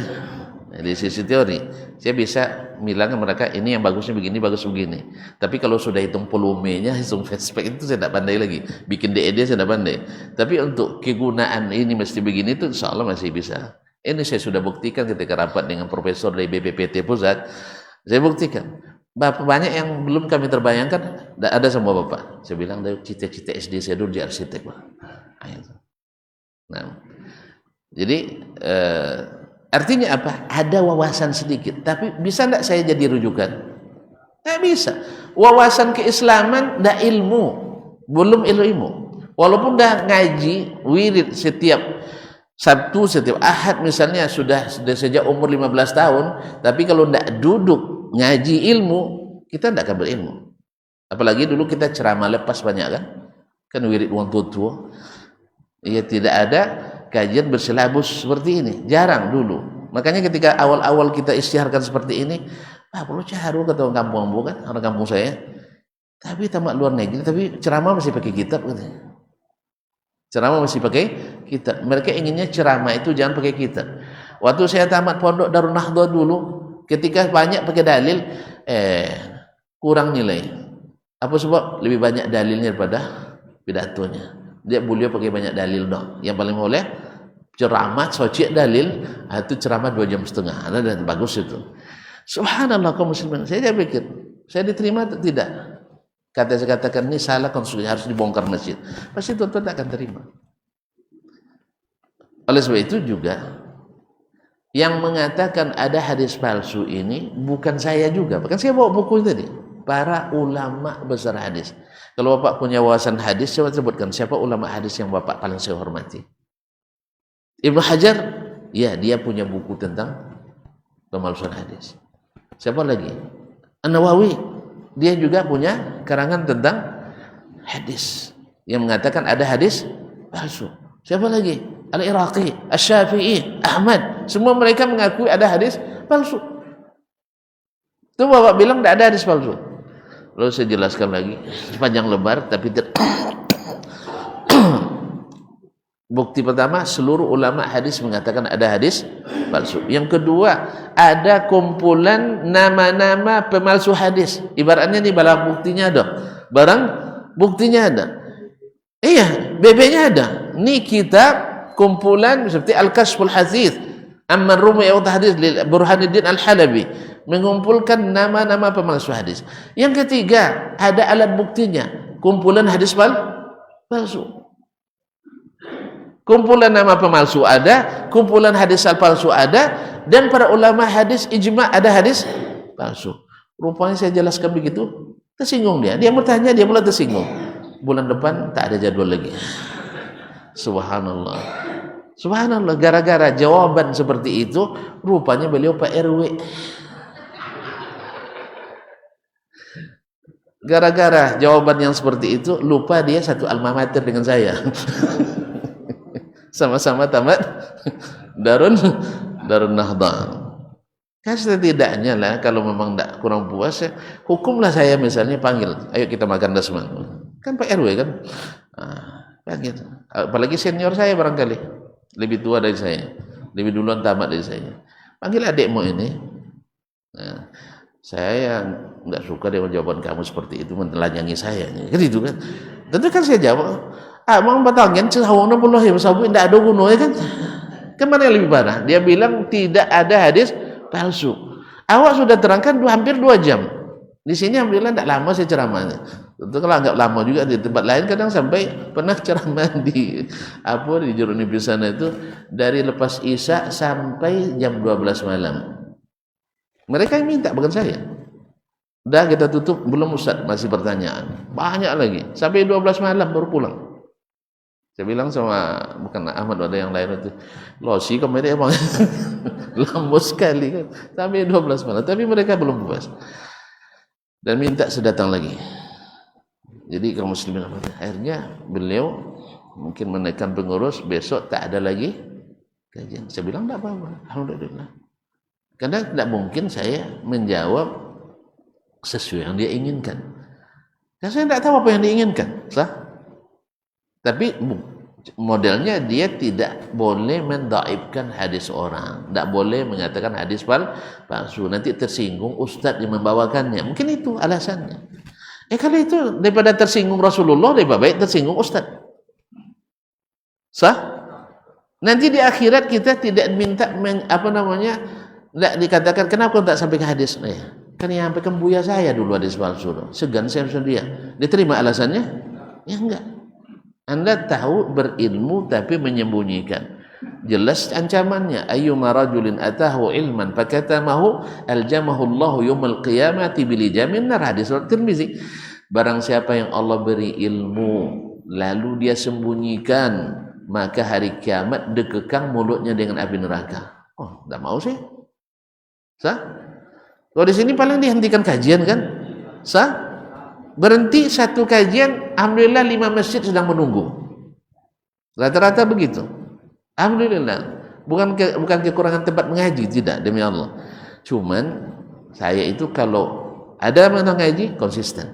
Dari sisi teori saya bisa bilang ke mereka ini yang bagusnya begini, bagus begini. Tapi kalau sudah hitung volumenya, hitung spek itu saya tidak pandai lagi. Bikin DED saya tidak pandai. Tapi untuk kegunaan ini mesti begini itu insya Allah masih bisa. Ini saya sudah buktikan ketika rapat dengan profesor dari BPPT Pusat. Saya buktikan. Bapak banyak yang belum kami terbayangkan, ada sama Bapak. Saya bilang dari cita-cita SD saya dulu di arsitek, Pak. Nah, jadi artinya apa? Ada wawasan sedikit, tapi bisa enggak saya jadi rujukan? Tidak bisa. Wawasan keislaman dah ilmu, belum ilmu. Walaupun dah ngaji wirid setiap Sabtu, setiap Ahad misalnya sudah sejak umur 15 tahun, tapi kalau tidak duduk ngaji ilmu, kita tidak akan berilmu. Apalagi dulu kita ceramah lepas banyak kan wirid wong tua. Ya tidak ada kajian bersilabus seperti ini, jarang dulu. Makanya ketika awal-awal kita isytiharkan seperti ini, perlu caharu kata orang kampung kan, orang kampung saya. Tapi tamat luar negeri, tapi ceramah masih pakai kitab katanya. Ceramah masih pakai kitab. Mereka inginnya ceramah itu jangan pakai kitab. Waktu saya tamat pondok Darun Nahdhah dulu, ketika banyak pakai dalil, kurang nilai. Apa sebab? Lebih banyak dalilnya daripada pidatonya. Dia beliau pakai banyak dalil dong. Yang paling boleh ceramah socik dalil, itu ceramah 2,5 jam. Dan bagus itu. Subhanallah kaum muslimin. Saya pikir, saya diterima atau tidak? Saya katakan ini salah konstruksi, harus dibongkar masjid. Pasti tuan-tuan tak akan terima. Oleh sebab itu juga yang mengatakan ada hadis palsu ini bukan saya juga. Bahkan saya bawa buku tadi. Para ulama besar hadis. Kalau Bapak punya wawasan hadis, saya sebutkan siapa ulama hadis yang Bapak paling saya hormati. Ibnu Hajar, ya dia punya buku tentang pemalsuan hadis. Siapa lagi? An-Nawawi, dia juga punya karangan tentang hadis yang mengatakan ada hadis palsu. Siapa lagi? Al-Iraqi, Asy-Syafi'i, Ahmad, semua mereka mengakui ada hadis palsu. Itu Bapak bilang tidak ada hadis palsu. Lalu saya jelaskan lagi panjang lebar, tapi bukti pertama seluruh ulama hadis mengatakan ada hadis palsu. Yang kedua, ada kumpulan nama-nama pemalsu hadis. Ibaratnya nih barang buktinya ada. Barang buktinya ada. Iya, BB-nya ada. Ini kitab kumpulan seperti Al-Kashful Hadits Amman Rumi Hadis Burhanuddin Al-Halabi, mengumpulkan nama-nama pemalsu hadis. Yang ketiga, ada alat buktinya, kumpulan hadis palsu. Kumpulan nama pemalsu ada, kumpulan hadis palsu ada, dan para ulama hadis ijma ada hadis palsu. Rupanya saya jelaskan begitu, tersinggung dia. Dia bertanya, dia mulai tersinggung. Bulan depan tak ada jadwal lagi. Subhanallah. Subhanallah, gara-gara jawaban seperti itu, rupanya beliau Pak RW. Gara-gara jawaban yang seperti itu, lupa dia satu alma mater dengan saya. Sama-sama tamat Darun Nahdhah. Kan setidaknya lah, kalau memang tidak kurang puas, hukumlah saya misalnya panggil, ayo kita makan dasman. Kan Pak RW kan, panggil. Apalagi senior saya barangkali, lebih tua dari saya, lebih duluan tamat dari saya. Panggil adikmu ini. Nah, saya nggak suka dengan jawaban kamu seperti itu, menelanjangi saya. Kan itu kan. Tentu kan saya jawab, mau batangin cahawangna puluh ya sabu tidak ada gunanya kan. Kemana yang lebih parah? Dia bilang tidak ada hadis palsu. Awak sudah terangkan hampir 2 jam. Di sini alhamdulillah tidak lama saya ceramahnya. Tentu kalau agak lama juga di tempat lain kadang sampai pernah ceramah di Jeruk Nipis sana itu dari lepas Isya sampai jam 12 malam. Mereka yang minta bukan saya. Udah kita tutup, belum Ustaz, masih pertanyaan. Banyak lagi. Sampai 12 malam baru pulang. Saya bilang sama, bukan Ahmad, ada yang lain itu, losi komedi emang lama sekali kan. Sampai 12 malam, tapi mereka belum puas. Dan minta sedatang lagi. Jadi kaum muslimin, akhirnya beliau mungkin menekan pengurus, besok tak ada lagi kajian. Saya bilang tidak apa-apa, alhamdulillah. Karena tidak mungkin saya menjawab sesuai yang dia inginkan. Dan saya tidak tahu apa yang diinginkan, sah? Tapi modelnya dia tidak boleh mendaibkan hadis orang, tidak boleh mengatakan hadis palsu. Nanti tersinggung ustadz yang membawakannya. Mungkin itu alasannya. Kalau itu daripada tersinggung Rasulullah, lebih baik tersinggung ustadz. Sah? Nanti di akhirat kita tidak minta tidak dikatakan kenapa kau tak sampai ke hadis. Kan yang sampai buya saya dulu hadis palsu. Segan saya dia. Diterima alasannya? Ya enggak. Anda tahu berilmu tapi menyembunyikan. Jelas ancamannya. Ayyuma rajulin atahu ilman fakatamahu aljamahu Allahu yaumil qiyamati bilijamin nar, hadis Tirmizi. Barang siapa yang Allah beri ilmu lalu dia sembunyikan, maka hari kiamat dikekang mulutnya dengan api neraka. Oh, enggak mau sih. Sah? Kalau di sini paling dihentikan kajian kan? Sah? Berhenti satu kajian, alhamdulillah 5 masjid sedang menunggu. Rata-rata begitu. Alhamdulillah. Bukan kekurangan tempat mengaji, tidak, demi Allah. Cuman saya itu kalau ada mana ngaji konsisten.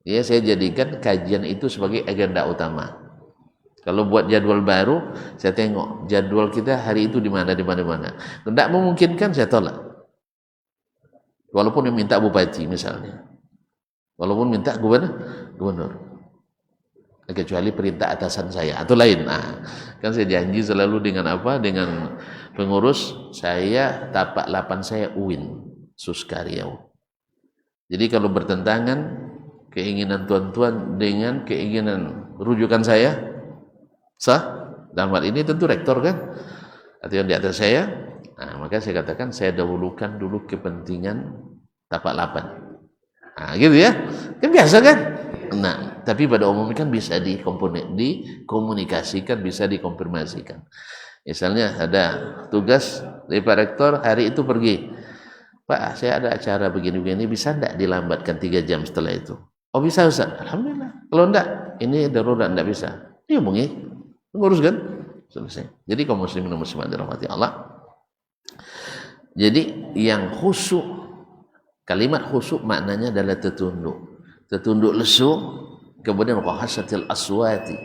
Ya, saya jadikan kajian itu sebagai agenda utama. Kalau buat jadwal baru, saya tengok jadwal kita hari itu di mana. Tidak memungkinkan, saya tolak. Walaupun yang minta bupati misalnya. Walaupun minta gubernur. Kecuali perintah atasan saya atau lain. Kan saya janji selalu dengan pengurus saya, tapak 8 saya UIN Suskariau. Jadi kalau bertentangan keinginan tuan-tuan dengan keinginan rujukan saya, sah? Dalam hal ini tentu rektor kan, atau yang di atas saya. Maka saya katakan saya dahulukan dulu kepentingan tapak 8. Gitu ya, kan biasa kan. Tapi pada umumnya kan bisa dikomunikasikan, bisa dikonfirmasikan. Misalnya ada tugas dari Pak Rektor hari itu pergi, Pak saya ada acara begini-begini, bisa enggak dilambatkan 3 jam setelah itu? Oh bisa Ustaz, alhamdulillah. Kalau enggak, ini darurat enggak bisa. Dihubungi, ngurus kan, selesai. Jadi kaum muslimin dan muslimat dirahmati Allah. Jadi yang khusyuk, kalimat khusyuk maknanya adalah tertunduk lesu, kemudian qahasatil aswati.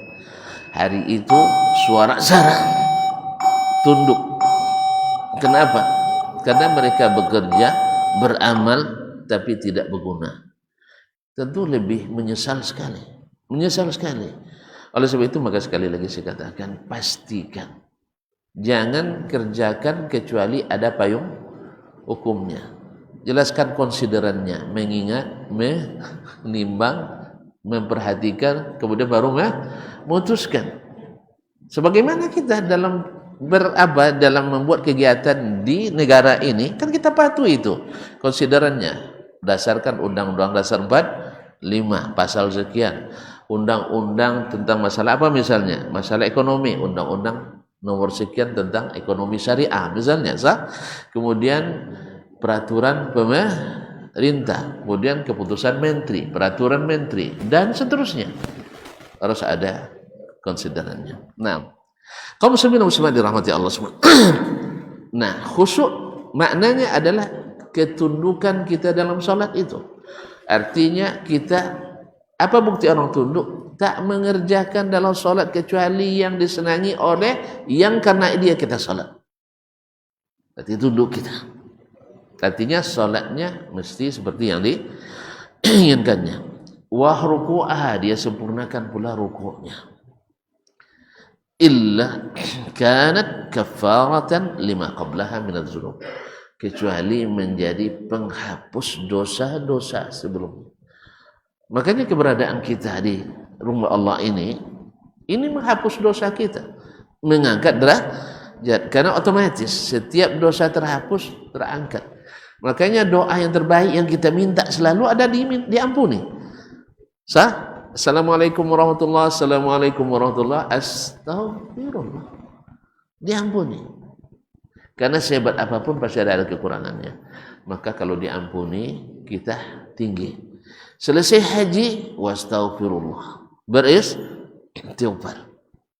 Hari itu suara tunduk. Kenapa? Karena mereka bekerja, beramal tapi tidak berguna. Tentu lebih menyesal sekali. Oleh sebab itu maka sekali lagi saya katakan, pastikan jangan kerjakan kecuali ada payung hukumnya. Jelaskan konsiderannya, mengingat, menimbang, memperhatikan, kemudian baru memutuskan. Sebagaimana kita dalam membuat kegiatan di negara ini, kan kita patuhi itu konsiderannya. Berdasarkan Undang-Undang Dasar 45 pasal sekian, undang-undang tentang masalah apa misalnya, masalah ekonomi, undang-undang nomor sekian tentang ekonomi syariah misalnya, sah? Kemudian peraturan pemerintah, kemudian keputusan menteri, peraturan menteri, dan seterusnya harus ada konsiderannya. Kaum muslimin dan muslimat dirahmati Allah SWT. Khusyuk maknanya adalah ketundukan kita dalam salat itu. Artinya kita, apa bukti orang tunduk? Tak mengerjakan dalam salat kecuali yang disenangi oleh yang karena dia kita salat. Berarti tunduk kita. Artinya salatnya mesti seperti yang diinginkannya. Wa ruku'ah, dia sempurnakan pula rukuknya. illa kanat kafaratan lima qablaha min adz-dzunub, kecuali menjadi penghapus dosa-dosa sebelumnya. Makanya keberadaan kita di rumah Allah ini menghapus dosa kita, mengangkat derajat, karena otomatis setiap dosa terhapus, terangkat. Makanya doa yang terbaik yang kita minta selalu ada diampuni. Assalamualaikum warahmatullahi, assalamualaikum warahmatullahi, astagfirullah, diampuni. Karena sehebat apapun pasti ada kekurangannya. Maka kalau diampuni kita tinggi. Selesai haji, wastaghfirullah, beristighfar.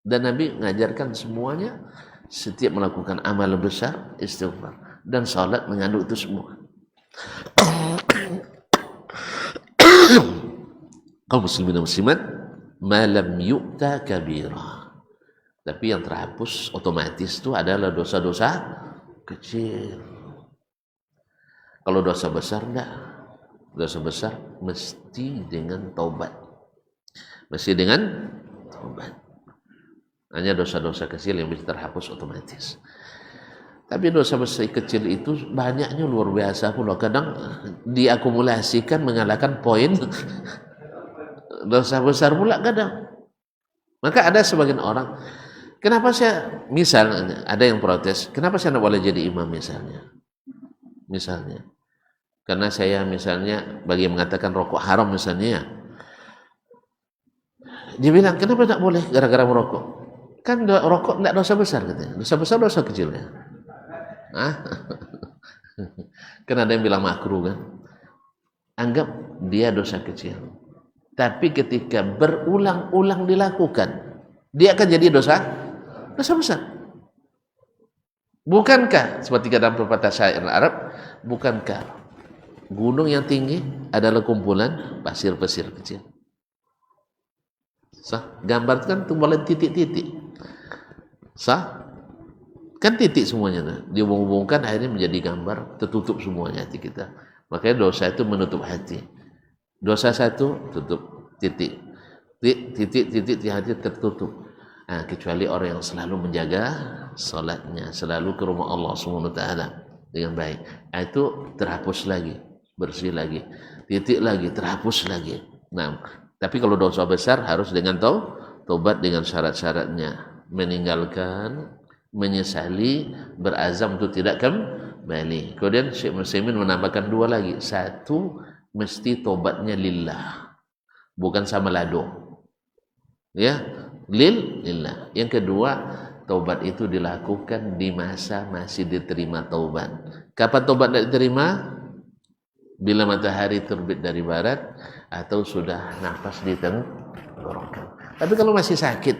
Dan Nabi mengajarkan semuanya, setiap melakukan amal besar istighfar, dan salat mengandung itu semua. Kaum muslimin dan muslimat, malam yu'ta kabira. Tapi yang terhapus otomatis itu adalah dosa-dosa kecil. Kalau dosa besar enggak. Dosa besar mesti dengan taubat. Mesti dengan taubat. Hanya dosa-dosa kecil yang bisa terhapus otomatis. Tapi dosa besar kecil itu banyaknya luar biasa pula. Kadang diakumulasikan mengalahkan poin dosa besar pula kadang. Maka ada sebagian orang, kenapa saya, misalnya ada yang protes, kenapa saya tidak boleh jadi imam misalnya, karena saya misalnya bagi yang mengatakan rokok haram misalnya, dia bilang kenapa tidak boleh gara-gara merokok, kan rokok tidak dosa besar katanya, dosa besar dosa kecilnya. Kan ada yang bilang makruh kan, anggap dia dosa kecil. Tapi ketika berulang-ulang dilakukan, dia akan jadi dosa besar. Bukankah seperti dalam pepatah syair Arab, bukankah gunung yang tinggi adalah kumpulan pasir-pasir kecil? Gambar kan tumbuhan titik-titik. Kan titik semuanya, dihubung-hubungkan akhirnya menjadi gambar, tertutup semuanya hati kita. Makanya dosa itu menutup hati. Dosa satu tutup titik hati tertutup. Nah, kecuali orang yang selalu menjaga salatnya, selalu ke rumah Allah SWT dengan baik. Nah, itu terhapus lagi, bersih lagi, titik lagi, terhapus lagi. Nah, tapi kalau dosa besar harus dengan taubat dengan syarat-syaratnya, meninggalkan, menyesali, berazam untuk tidak kembali. Kemudian Syekh Muslimin menambahkan dua lagi. Satu, mesti tobatnya lillah, bukan sama lado, ya, lillah. Yang kedua, taubat itu dilakukan di masa masih diterima taubat. Kapan taubat tidak diterima? Bila matahari terbit dari barat atau sudah nafas di tenggorokan. Tapi kalau masih sakit,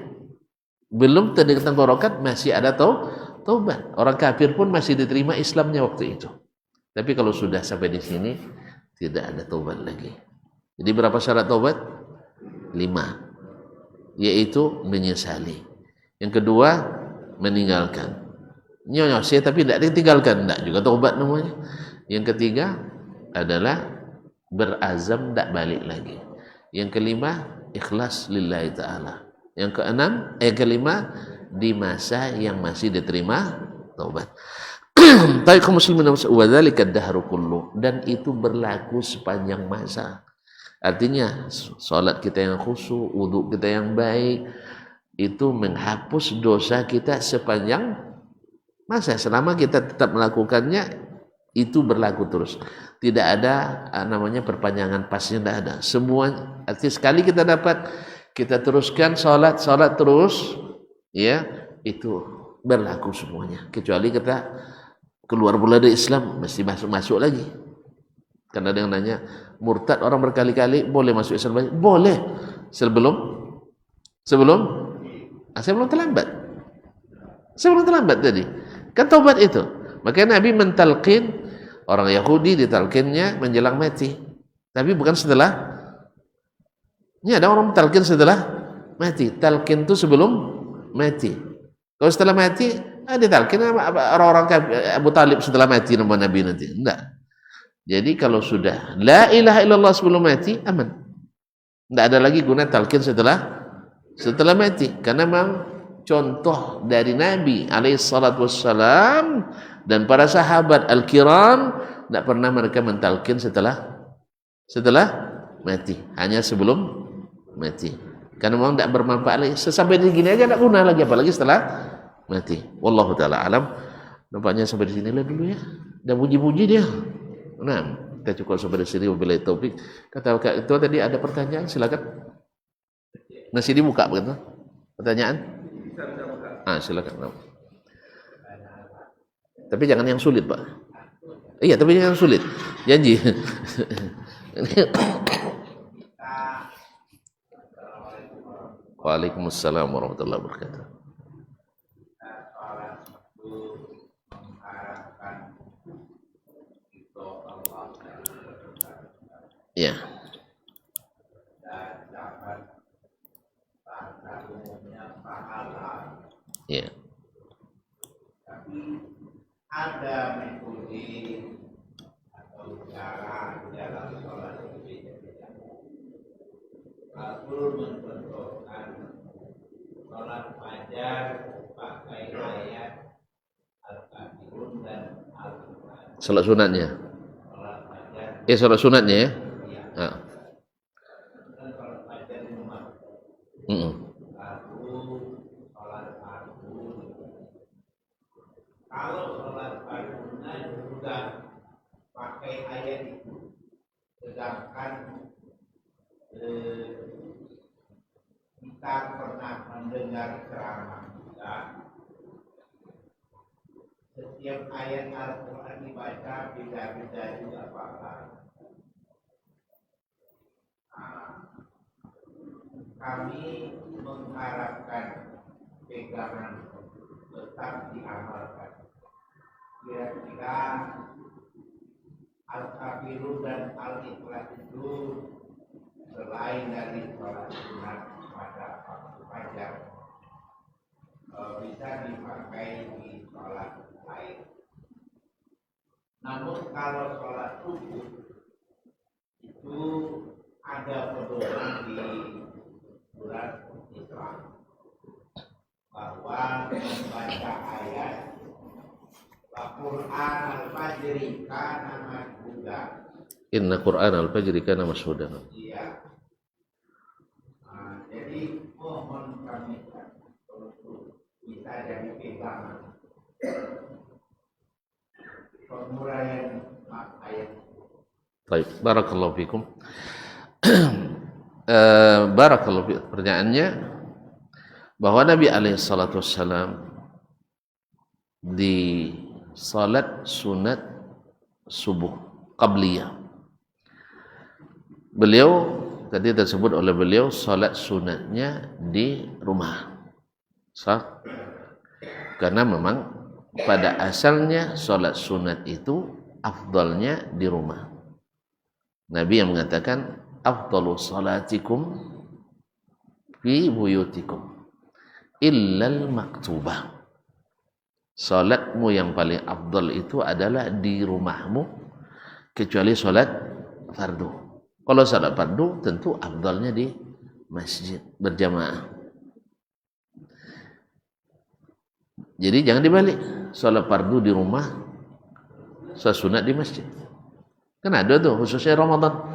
belum terdekat tenggorokan, masih ada taubat. Orang kafir pun masih diterima Islamnya waktu itu. Tapi kalau sudah sampai di sini, tidak ada taubat lagi. Jadi berapa syarat taubat? 5. Yaitu menyesali. Yang kedua, meninggalkan. Nyonyose tapi tidak ditinggalkan, tidak juga taubat namanya. Yang ketiga adalah berazam tidak balik lagi. Yang kelima, ikhlas lillahi ta'ala. Yang kelima, di masa yang masih diterima taubat. Tapi kaum muslimin wa dzalika ad-dahru kullu, dan itu berlaku sepanjang masa. Artinya salat kita yang khusyuk, wudu kita yang baik, itu menghapus dosa kita sepanjang masa. Selama kita tetap melakukannya, itu berlaku terus. Tidak ada namanya perpanjangan pasnya, tidak ada. Semua artinya sekali kita dapat, kita teruskan salat terus, ya, itu berlaku semuanya. Kecuali kita keluar pula dari Islam, mesti masuk lagi. Karena ada yang nanya, murtad orang berkali-kali boleh masuk Islam lagi? Boleh, sebelum terlambat. Sebelum terlambat tadi. Kan taubat itu. Makanya Nabi mentalqin orang Yahudi, ditalqinnya menjelang mati. Tapi bukan setelah. Ini ada orang mentalqin setelah mati. Talqin itu sebelum mati. Kalau setelah mati, ditalqin orang-orang Abu Talib setelah mati nama Nabi nanti. Enggak. Jadi kalau sudah la ilaha illallah sebelum mati, aman. Enggak ada lagi guna talqin setelah mati. Karena memang contoh dari Nabi alaihissalatu wassalam dan para sahabat al-kiram, tidak pernah mereka mentalkin setelah mati, hanya sebelum mati. Karena memang tidak bermanfaat lagi. Sesampai di gini aja tidak guna lagi, apalagi setelah mati. Wallahu taala alam. Nampaknya sampai di sinilah dulu ya. Dan puji-puji dia. Nah, kita cukup sampai di sini. Wabillahi taufik. Kata Kak itu tadi ada pertanyaan, silakan. Nasi dibuka begitu. Pertanyaan? Silakan. Tapi jangan yang sulit, Pak. Iya, tapi jangan yang sulit. Janji. Waalaikumsalam warahmatullahi wabarakatuh. Ya. Ya. Tapi ada metode atau cara dalam sholat itu Rasul mencontohkan sholat fajar pakai ayat Al-Kafirun dan Al-Quran. Sholat sunatnya. Sholat fajar. Sholat sunatnya ya. Iya. Ah. Dan sholat fajar di rumah. Kalau sholat fardunya juga pakai ayat itu, sedangkan kita pernah mendengar ceramah kita, setiap ayat Al-Quran dibaca beda-beda juga Pak. Kami mengharapkan pegangan tetap diamalkan. Kira-kira Al-Kafirun dan Al-Ikhlas itu selain dari sholat sunat pada waktu fajar bisa dipakai di sholat lain. Namun kalau sholat subuh itu ada pedoman di surat Isra bahwa membaca ayat Al-Quran al-Fajri kana mashhuda. Inna Quran al-Fajri kana mashhuda. Iya. Jadi mohon kami untuk bisa jadi pegangan penguraian ayat. Baik, barakallahu fikum. Barakallahu fikum. Pertanyaannya bahwa Nabi alaihissalatu wassalam di salat sunat subuh qabliyah, beliau tadi tersebut oleh beliau salat sunatnya di rumah, sah? Karena memang pada asalnya salat sunat itu afdalnya di rumah. Nabi yang mengatakan afdalu salatikum fi buyutikum illal maktubah. Salatmu yang paling afdal itu adalah di rumahmu kecuali salat fardu. Kalau salat fardu tentu afdalnya di masjid berjamaah. Jadi jangan dibalik, salat fardu di rumah, salat sunat di masjid. Kan ada tuh khususnya Ramadan.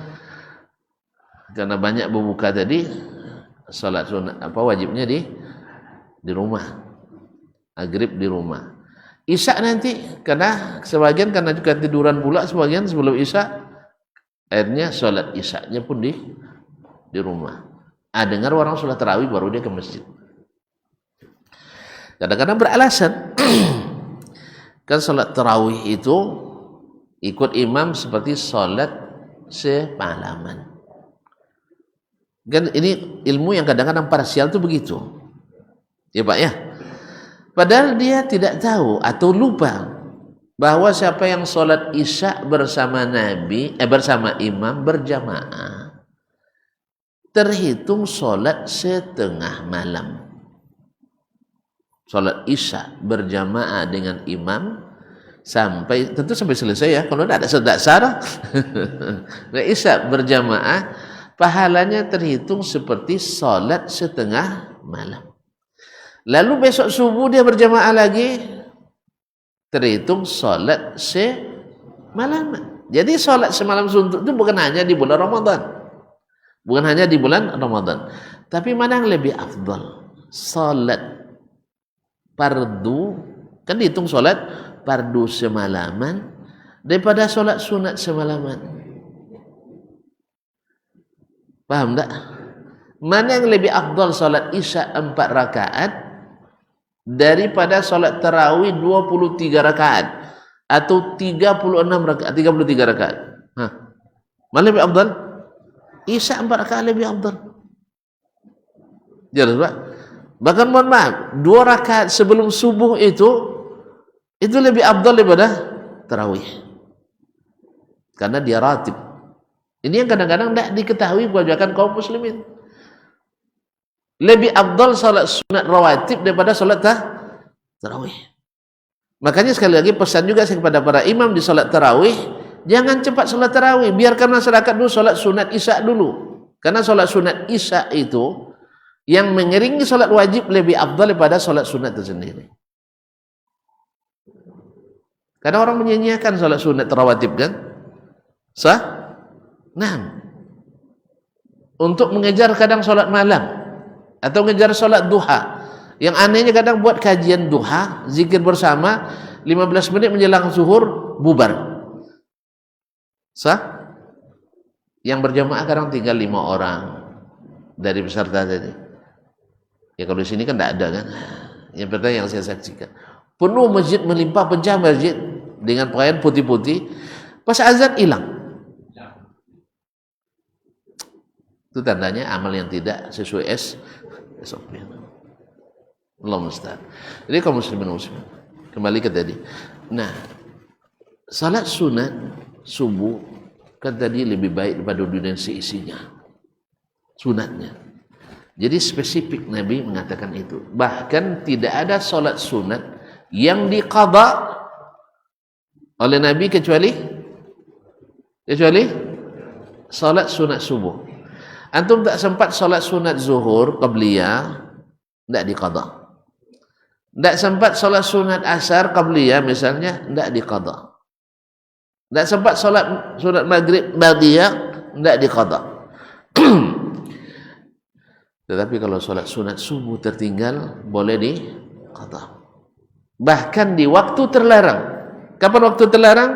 Karena banyak berbuka tadi, salat sunat wajibnya di rumah. Maghrib di rumah. Isya nanti karena sebagian karena juga tiduran pula, sebagian sebelum isya akhirnya sholat isyanya pun di rumah. Dengar orang sholat tarawih baru dia ke masjid. Kadang-kadang beralasan kan sholat tarawih itu ikut imam seperti sholat semalaman. Kan ini ilmu yang kadang-kadang parsial itu begitu ya Pak ya. Padahal dia tidak tahu atau lupa bahwa siapa yang sholat isya bersama Nabi, bersama imam berjamaah, terhitung sholat setengah malam. Sholat isya berjamaah dengan imam sampai tentu sampai selesai ya. Kalau tidak ada sarah, nah, isya berjamaah pahalanya terhitung seperti sholat setengah malam. Lalu besok subuh dia berjamaah lagi, terhitung solat semalaman. Jadi solat semalam suntuk itu bukan hanya di bulan Ramadan, bukan hanya di bulan Ramadan, tapi mana yang lebih afdal? Solat fardu, kan dihitung solat fardu semalaman daripada solat sunat semalaman. Paham tak? Mana yang lebih afdal, solat isya 4 rakaat daripada solat tarawih 23 rakaat atau 36 rakaat, 33 rakaat? Mana lebih afdal? Isya 4 rakaat lebih afdal. Jelas Pak? Bahkan mohon maaf, 2 rakaat sebelum subuh itu lebih afdal daripada tarawih. Karena dia ratib. Ini yang kadang-kadang tidak diketahui kebanyakan kaum muslimin. Lebih afdal salat sunat rawatib daripada salat tarawih. Makanya sekali lagi pesan juga saya kepada para imam di salat tarawih, jangan cepat salat tarawih, biarkan masyarakat dulu salat sunat isya dulu. Karena salat sunat isya itu yang mengiringi salat wajib lebih afdal daripada salat sunat itu sendiri. Karena orang menyanyiakan salat sunat rawatib kan? Sah? Nah, untuk mengejar kadang salat malam atau ngejar sholat duha. Yang anehnya kadang buat kajian duha, zikir bersama 15 menit menjelang zuhur bubar. Sah? Yang berjamaah kadang tinggal 5 orang dari peserta tadi. Ya kalau di sini kan tidak ada kan. Yang pertama yang saya saksikan, penuh masjid, melimpah pecah masjid dengan pakaian putih-putih. Pas azan hilang. Itu tandanya amal yang tidak sesuai SOP. Allah musta'an. Jadi kaum muslimin muslim, kembali ke tadi. Nah, salat sunat subuh kan tadi lebih baik daripada dunia seisinya. Sunatnya. Jadi spesifik Nabi mengatakan itu. Bahkan tidak ada salat sunat yang diqadha oleh Nabi kecuali salat sunat subuh. Antum tak sempat salat sunat zuhur qabliyah, tidak diqadha. Tak sempat salat sunat asar qabliyah misalnya, tidak diqadha. Tak sempat salat sunat maghrib ba'diyah, tidak diqadha. Tetapi kalau salat sunat subuh tertinggal, boleh diqadha. Bahkan di waktu terlarang. Kapan waktu terlarang?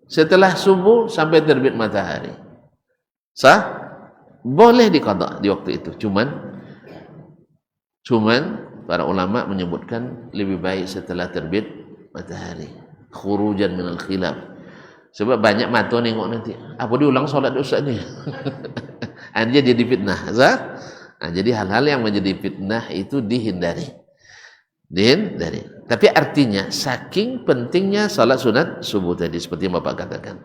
Setelah subuh sampai terbit matahari. Sah? Boleh diqadha di waktu itu. Cuman para ulama menyebutkan lebih baik setelah terbit matahari, khurujan minal khilaf. Sebab banyak mata nengok nanti, apa diulang solat ustaz ni? Dia jadi fitnah. Nah, jadi hal-hal yang menjadi fitnah itu dihindari. Tapi artinya saking pentingnya salat sunat subuh tadi seperti yang Bapak katakan.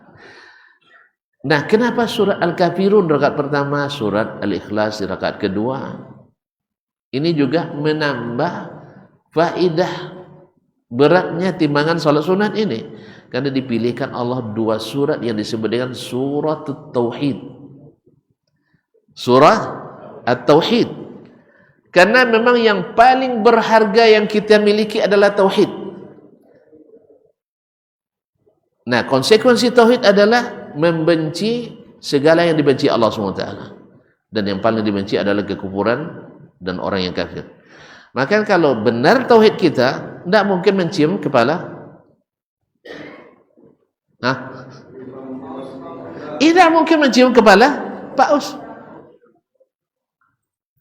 Nah, kenapa surat Al-Kafirun rakaat pertama, surat Al-Ikhlas di rakaat kedua? Ini juga menambah faidah beratnya timbangan salat sunat ini. Karena dipilihkan Allah 2 surat yang disebut dengan surat Tauhid. Surah At-Tauhid. Karena memang yang paling berharga yang kita miliki adalah Tauhid. Nah, konsekuensi Tauhid adalah membenci segala yang dibenci Allah SWT. Dan yang paling dibenci adalah kekufuran dan orang yang kafir. Maka kalau benar tauhid kita, tidak mungkin mencium kepala. Tidak mungkin mencium kepala paus.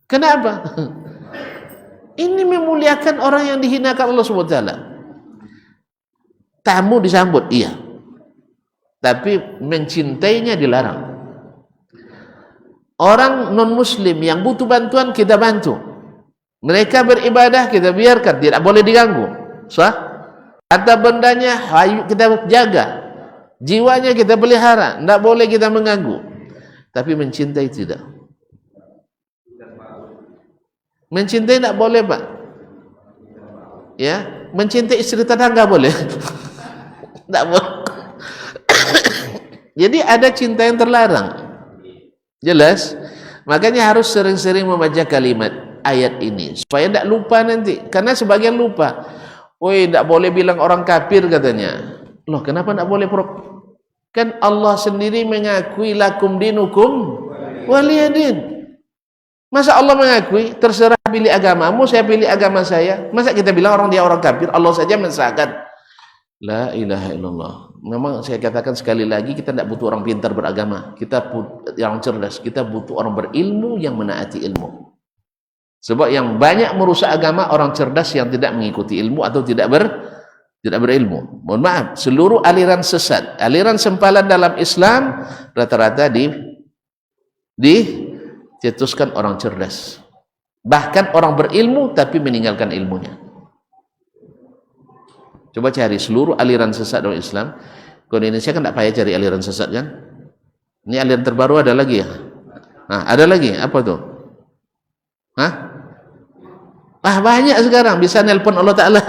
Kenapa? Ini memuliakan orang yang dihinakan Allah SWT. Tamu disambut, iya. Tapi mencintainya dilarang. Orang non-muslim yang butuh bantuan kita bantu. Mereka beribadah kita biarkan, tidak boleh diganggu. Sah? Harta bendanya kita jaga. Jiwanya kita pelihara, tidak boleh kita mengganggu. Tapi mencintai tidak. Mencintai tidak boleh, Pak. Ya, mencintai istri tetangga boleh. Tidak boleh. Jadi ada cinta yang terlarang. Jelas? Makanya harus sering-sering membaca kalimat ayat ini supaya tidak lupa nanti, karena sebagian lupa. Woi, tidak boleh bilang orang kafir katanya. Loh, kenapa tidak boleh? Kan Allah sendiri mengakui lakum dinukum waliyadin. Masa Allah mengakui, terserah pilih agamamu, saya pilih agama saya. Masa kita bilang dia orang kafir? Allah saja mensahkan. La ilaha illallah. Memang saya katakan sekali lagi, kita tidak butuh orang pintar beragama. Kita butuh orang cerdas. Kita butuh orang berilmu yang menaati ilmu. Sebab yang banyak merusak agama orang cerdas yang tidak mengikuti ilmu atau tidak berilmu. Mohon maaf, seluruh aliran sesat, aliran sempalan dalam Islam rata-rata dicetuskan orang cerdas. Bahkan orang berilmu tapi meninggalkan ilmunya. Coba cari seluruh aliran sesat dalam Islam. Kalau di Indonesia kan tidak payah cari aliran sesat kan? Ini aliran terbaru ada lagi ya? Nah, ada lagi, apa tuh? Hah? Banyak sekarang, bisa nelpon Allah Ta'ala.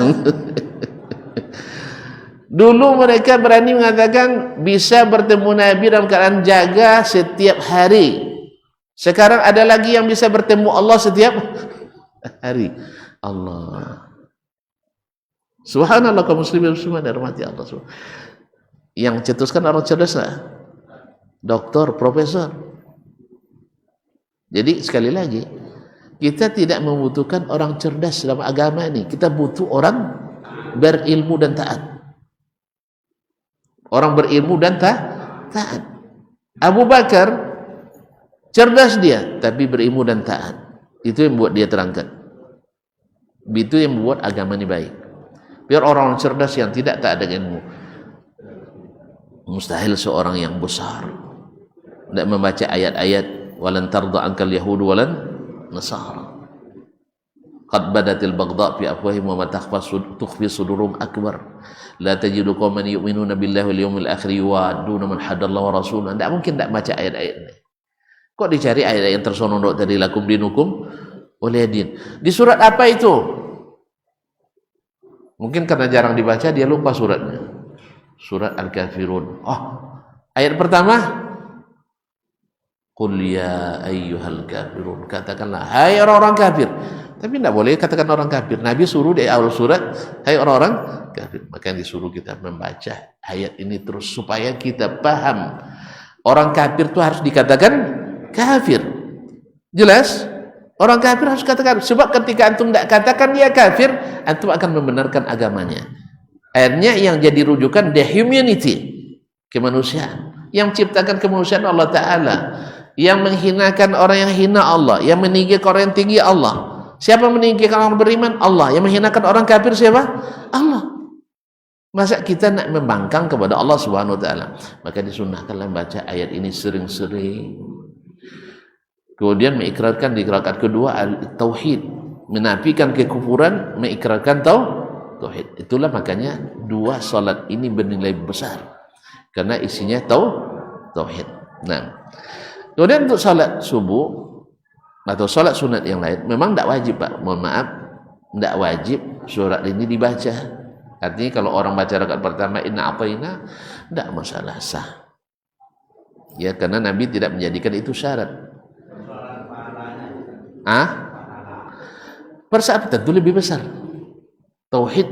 Dulu mereka berani mengatakan bisa bertemu Nabi dalam keadaan jaga setiap hari. Sekarang ada lagi yang bisa bertemu Allah setiap hari. Allah. Subhanallah, kaum muslimin muslimat dan rahmati Allah. Yang cetuskan orang cerdas lah. Doktor, profesor. Jadi sekali lagi, kita tidak membutuhkan orang cerdas dalam agama ini. Kita butuh orang berilmu dan taat. Orang berilmu dan taat. Abu Bakar cerdas dia, tapi berilmu dan taat. Itu yang membuat dia terangkat. Itu yang membuat agama ini baik. Biar orang cerdas yang tidak taat dengan ilmu. Mustahil seorang yang besar tidak membaca ayat-ayat walan tarda ankal yahudu walan nasara. Qad badatil baghdha fi afwahihim wa ma tukhfi sudurum akbar. La tajidu qauman yu'minuna billahi wal yawmil akhir yuwadduna man hadallahu wa rasulahu. Tidak mungkin tidak baca ayat-ayat ini. Kok dicari ayat-ayat yang tersonok tadi lakum dinukum waliyadin. Di surat apa itu? Mungkin karena jarang dibaca dia lupa suratnya. Surat Al-Kafirun. Oh, ayat pertama, qul ya ayyuhal kafirun. Katakanlah hai orang-orang kafir. Tapi tidak boleh katakan orang kafir. Nabi suruh di awal surat, hai orang-orang kafir. Maka disuruh kita membaca ayat ini terus supaya kita paham. Orang kafir itu harus dikatakan kafir. Jelas? Orang kafir harus katakan. Sebab ketika antum tidak katakan dia kafir, antum akan membenarkan agamanya. Akhirnya yang jadi rujukan the humanity, kemanusiaan. Yang menciptakan kemanusiaan Allah Ta'ala. Yang menghinakan orang yang hina Allah. Yang meninggikan orang yang tinggi Allah. Siapa meninggikan orang beriman? Allah. Yang menghinakan orang kafir siapa? Allah. Masa kita nak membangkang kepada Allah Subhanahu Wa Ta'ala? Maka disunnahkanlah baca ayat ini sering-sering. Kemudian mengikrarkan di rakaat kedua tauhid, menafikan kekufuran, mengikrarkan tauhid. Itulah makanya dua salat ini bernilai besar karena isinya tauhid. Nah, kemudian untuk salat subuh atau salat sunat yang lain memang tidak wajib, Pak. Mohon maaf, tidak wajib surat ini dibaca. Artinya kalau orang baca rakaat pertama inna ataina, tidak masalah, sah. Ya, karena Nabi tidak menjadikan itu syarat. Persaat tentu lebih besar. Tauhid,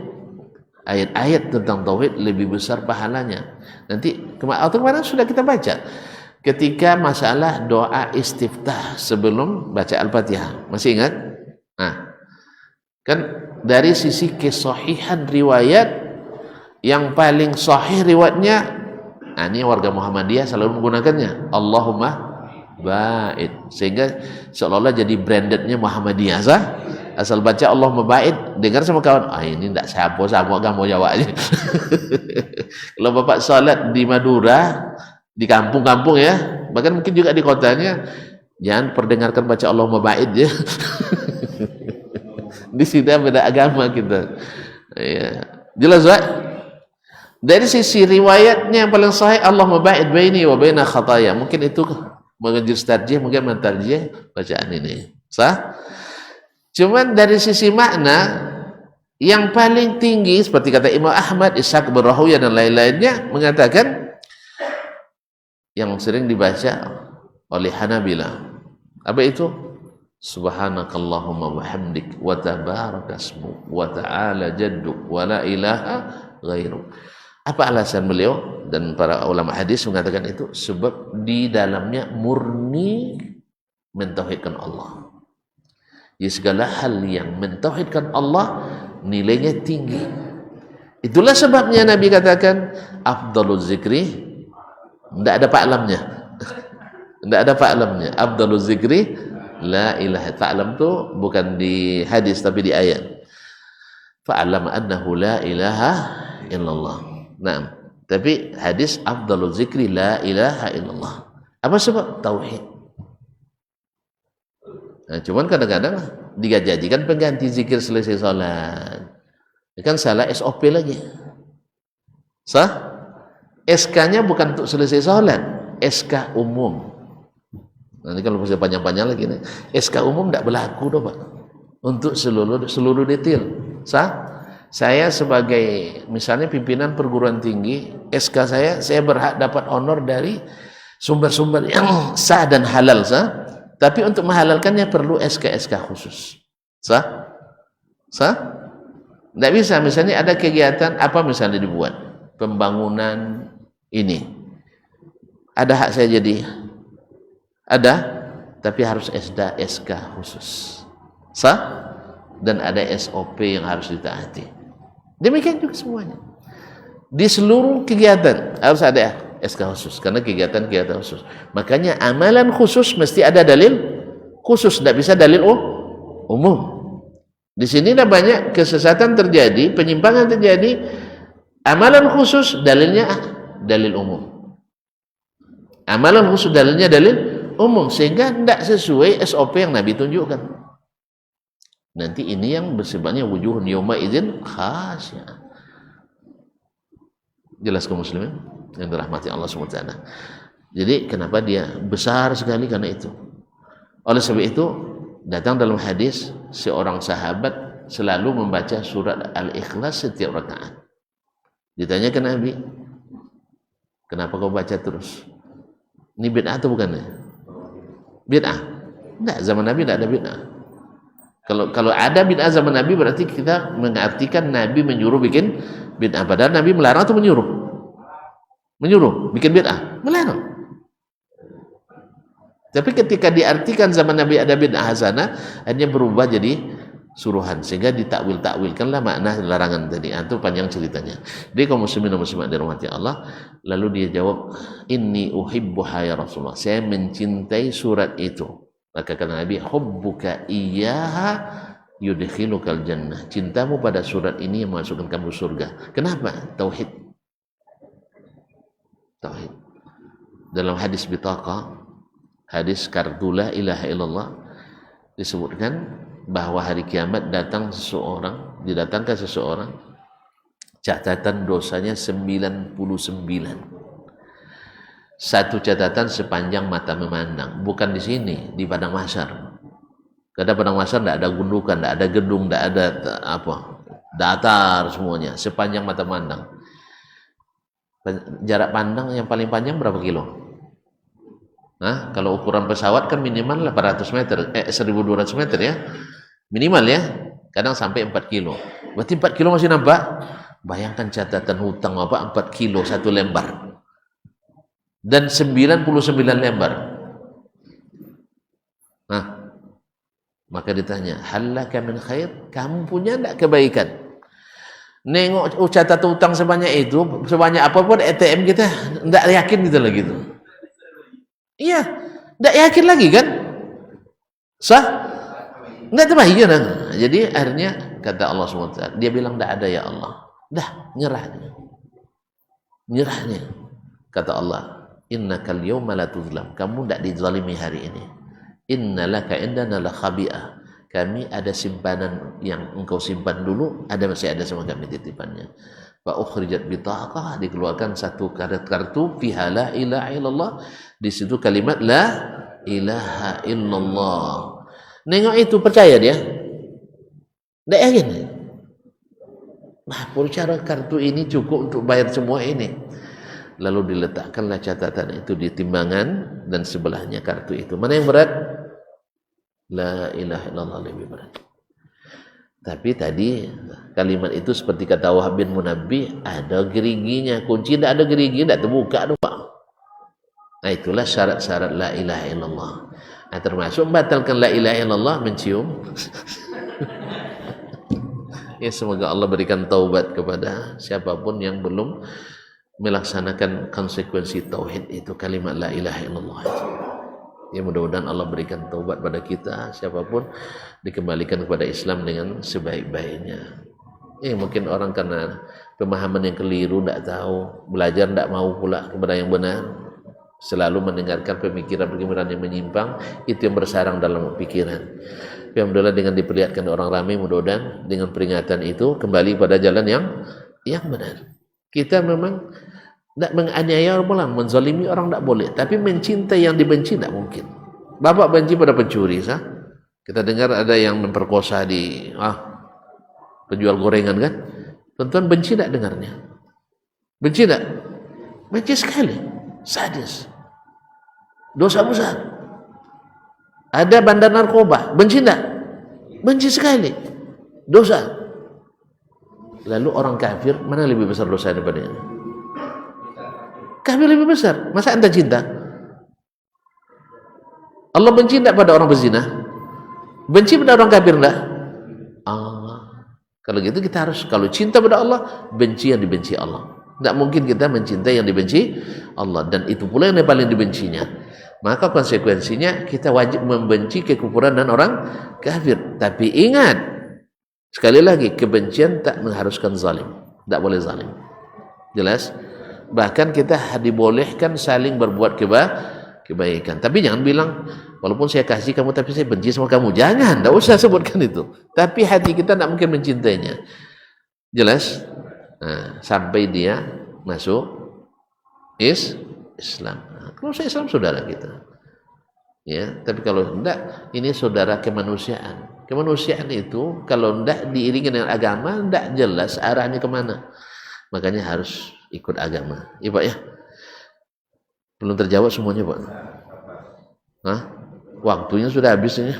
ayat-ayat tentang tauhid lebih besar pahalanya. Nanti kemarin sudah kita baca ketika masalah doa istiftah sebelum baca Al-Fatihah. Masih ingat? Nah, kan dari sisi kesahihan riwayat yang paling sahih riwayatnya, nah ini warga Muhammadiyah selalu menggunakannya. Allahumma ba'id, sehingga seolah-olah jadi brandednya Muhammadiyah, sah? Asal baca Allah membaid, dengar sama kawan, ini tidak siapa-siapa kamu jawab aja. Kalau bapak salat di Madura, di kampung-kampung ya, bahkan mungkin juga di kotanya, jangan perdengarkan baca Allah membaid ya. Di sini beda agama kita. Ya. Jelas, Pak? Dari sisi riwayatnya yang paling sahih, Allah membaid baini wa baina khataya. Mungkin itu menjurus tarjih, mungkin mentarjih bacaan ini. Sah? Cuman dari sisi makna yang paling tinggi seperti kata Imam Ahmad, Ishaq bin Rahawiyah dan lain-lainnya mengatakan yang sering dibaca oleh Hanabilah. Apa itu? Subhanakallahumma wa hamdik wa tabarakasmu wa ta'ala jadduk wa la ilaha ghairuk. Apa alasan beliau dan para ulama hadis mengatakan itu? Sebab di dalamnya murni mentauhidkan Allah. Jadi segala hal yang mentauhidkan Allah nilainya tinggi. Itulah sebabnya Nabi katakan afdaluz zikri, tidak ada fa'lamnya. Tidak ada fa'lamnya. Afdaluz zikri la ilaha. Fa'lam itu bukan di hadis tapi di ayat. Fa'lam annahu la ilaha illallah. Nah, tapi hadis afdaluz zikri la ilaha illallah. Apa sebab? Tauhid. Nah, cuman kadang-kadang digajikan pengganti zikir selesai salat. Kan salah SOP lagi. Sah? SK-nya bukan untuk selesai salat, SK umum. Nanti kalau bisa panjang-panjang lagi nih. SK umum tidak berlaku doh, Pak. Untuk seluruh detail. Sah? Saya sebagai misalnya pimpinan perguruan tinggi, SK saya berhak dapat honor dari sumber-sumber yang sah dan halal, sah? Tapi untuk menghalalkannya perlu SK khusus. Sah? Sah? Tidak bisa, misalnya ada kegiatan apa misalnya dibuat, pembangunan ini, ada hak saya jadi, ada, tapi harus SK khusus, sah, dan ada SOP yang harus ditaati. Demikian juga semuanya. Di seluruh kegiatan harus ada SK khusus, karena kegiatan khusus. Makanya amalan khusus mesti ada dalil khusus, tidak bisa dalil umum. Di sinilah banyak kesesatan terjadi, penyimpangan terjadi. Amalan khusus dalilnya dalil umum. Amalan khusus dalilnya dalil umum, sehingga tidak sesuai SOP yang Nabi tunjukkan. Nanti ini yang bersebutnya wujuhun yawma idzin khasyah. Jelas kaum muslimin yang dirahmati Allah SWT. Jadi kenapa dia besar sekali? Karena itu. Oleh sebab itu datang dalam hadis seorang sahabat selalu membaca surat Al-Ikhlas setiap rakaat. Ditanya ke Nabi, kenapa kau baca terus? Ini bid'ah atau bukan? Bid'ah? Tidak, zaman Nabi tidak ada bid'ah. Kalau ada bid'ah zaman Nabi berarti kita mengartikan Nabi menyuruh bikin bid'ah. Padahal Nabi melarang atau menyuruh? Menyuruh bikin bid'ah, melarang. Tapi ketika diartikan zaman Nabi ada bid'ah hasanah, hanya berubah jadi suruhan, sehingga ditakwil-takwilkanlah makna larangan tadi. Itu panjang ceritanya. Jadi kaum muslimin dan muslimat dirahmati Allah, lalu dia jawab, inni uhibbuha ya Rasulullah, saya mencintai surat itu. Maka kata Nabi, hubbuka iyyaha yudkhilukal jannah, cintamu pada surat ini yang memasukkan kamu surga. Kenapa? Tauhid. Tauhid. Dalam hadis bitaqah, hadis kartu la ilaha illallah, disebutkan bahwa hari kiamat didatangkan seseorang, catatan dosanya 99. Satu catatan sepanjang mata memandang. Bukan di sini, di padang mahsyar. Karena padang mahsyar tidak ada gundukan, tidak ada gedung, tidak ada datar semuanya, sepanjang mata memandang. Jarak pandang yang paling panjang berapa kilo? Nah, kalau ukuran pesawat kan minimal 800 meter, 1200 meter ya. Minimal ya. Kadang sampai 4 kilo. Berarti 4 kilo masih nampak? Bayangkan catatan hutang apa 4 kilo satu lembar. Dan 99 lembar. Nah, maka ditanya, halaka min khair? Kamu punya enggak kebaikan? Nengok catatan hutang sebanyak itu, sebanyak apapun ATM kita, enggak yakin gitu lah gitu. Iya, tidak yakin lagi kan? Sah? Tidak terbaik kan? Jadi akhirnya kata Allah SWT, dia bilang tidak ada ya Allah. Dah, nyerahnya. Nyerahnya. Kata Allah, innakal yawma la tuzlam. Kamu tidak dizalimi hari ini. Innalaka indana la khabi'ah. Kami ada simpanan yang engkau simpan dulu, masih ada sama kami titipannya. Fa ukhrijat bitaqah, dikeluarkan satu kartu fiha la ilaha illallah, di situ kalimat la ilaha illallah. Nengok itu, percaya dia? Tidak yakin. Nah, cara kartu ini cukup untuk bayar semua ini. Lalu diletakkanlah catatan itu di timbangan dan sebelahnya kartu itu. Mana yang berat? La ilaha illallah lebih berat. Tapi tadi kalimat itu seperti kata Wahab bin Munabbih, ada geriginya. Kunci tidak ada gerigi, tidak terbuka doa. Nah, itulah syarat-syarat la ilaha illallah. Nah, termasuk membatalkan la ilaha illallah mencium. Ya, semoga Allah berikan taubat kepada siapapun yang belum melaksanakan konsekuensi tauhid itu, kalimat la ilaha illallah itu. Ya, mudah-mudahan Allah berikan taubat pada kita, siapapun dikembalikan kepada Islam dengan sebaik-baiknya. Mungkin orang karena pemahaman yang keliru, tidak tahu, belajar tidak mau pula kepada yang benar, selalu mendengarkan pemikiran-pemikiran yang menyimpang, itu yang bersarang dalam pikiran. Alhamdulillah dengan diperlihatkan orang ramai, mudah-mudahan dengan peringatan itu kembali pada jalan yang benar. Kita memang tidak menganiaya orang, menzalimi orang tidak boleh, tapi mencintai yang dibenci tidak mungkin. Bapak benci pada pencuri, sah? Kita dengar ada yang memperkosa di penjual gorengan kan? Tuan-tuan benci tidak dengarnya? Benci tidak? Benci sekali, sadis, dosa besar. Ada bandar narkoba, benci tidak? Benci sekali, dosa. Lalu orang kafir, mana lebih besar dosa daripada ini? Kafir lebih besar, masa anda cinta? Allah benci tidak pada orang berzina? Benci pada orang kafir tidak? Kalau gitu kita harus, kalau cinta pada Allah, benci yang dibenci Allah. Tidak mungkin kita mencintai yang dibenci Allah, dan itu pula yang paling dibencinya. Maka konsekuensinya kita wajib membenci kekufuran dan orang kafir. Tapi ingat, sekali lagi, kebencian tak mengharuskan zalim. Tak boleh zalim. Jelas? Bahkan kita dibolehkan saling berbuat kebaikan. Tapi jangan bilang, walaupun saya kasih kamu tapi saya benci sama kamu. Jangan, tak usah sebutkan itu. Tapi hati kita tak mungkin mencintainya. Jelas? Nah, sampai dia masuk Islam. Kalau saya Islam, saudara kita. Ya, tapi kalau tidak, ini saudara kemanusiaan. Kemanusiaan itu kalau tidak diiringi dengan agama, tidak jelas arahnya kemana. Makanya harus ikut agama. Ya Pak ya. Belum terjawab semuanya Pak. Waktunya sudah habis ini.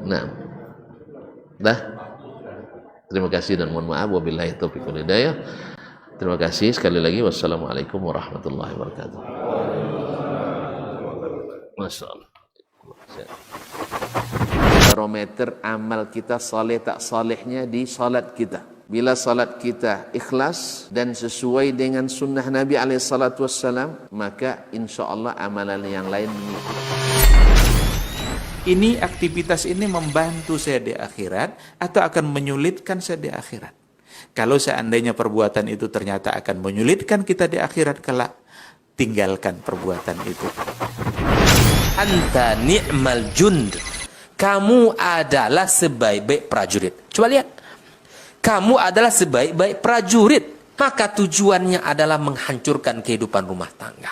Nah, dah. Terima kasih dan mohon maaf. Wabillahi taufiq wal hidayah. Terima kasih sekali lagi. Wassalamualaikum warahmatullahi wabarakatuh. Masya Allah. Barometer amal kita saleh tak salehnya di salat kita. Bila salat kita ikhlas dan sesuai dengan sunnah Nabi SAW, maka insya Allah amalan yang lain mengikut. Ini aktivitas ini membantu saya di akhirat atau akan menyulitkan saya di akhirat? Kalau seandainya perbuatan itu ternyata akan menyulitkan kita di akhirat kelak, tinggalkan perbuatan itu. Anta ni'mal jund. Kamu adalah sebaik-baik prajurit. Coba lihat. Kamu adalah sebaik-baik prajurit. Maka tujuannya adalah menghancurkan kehidupan rumah tangga.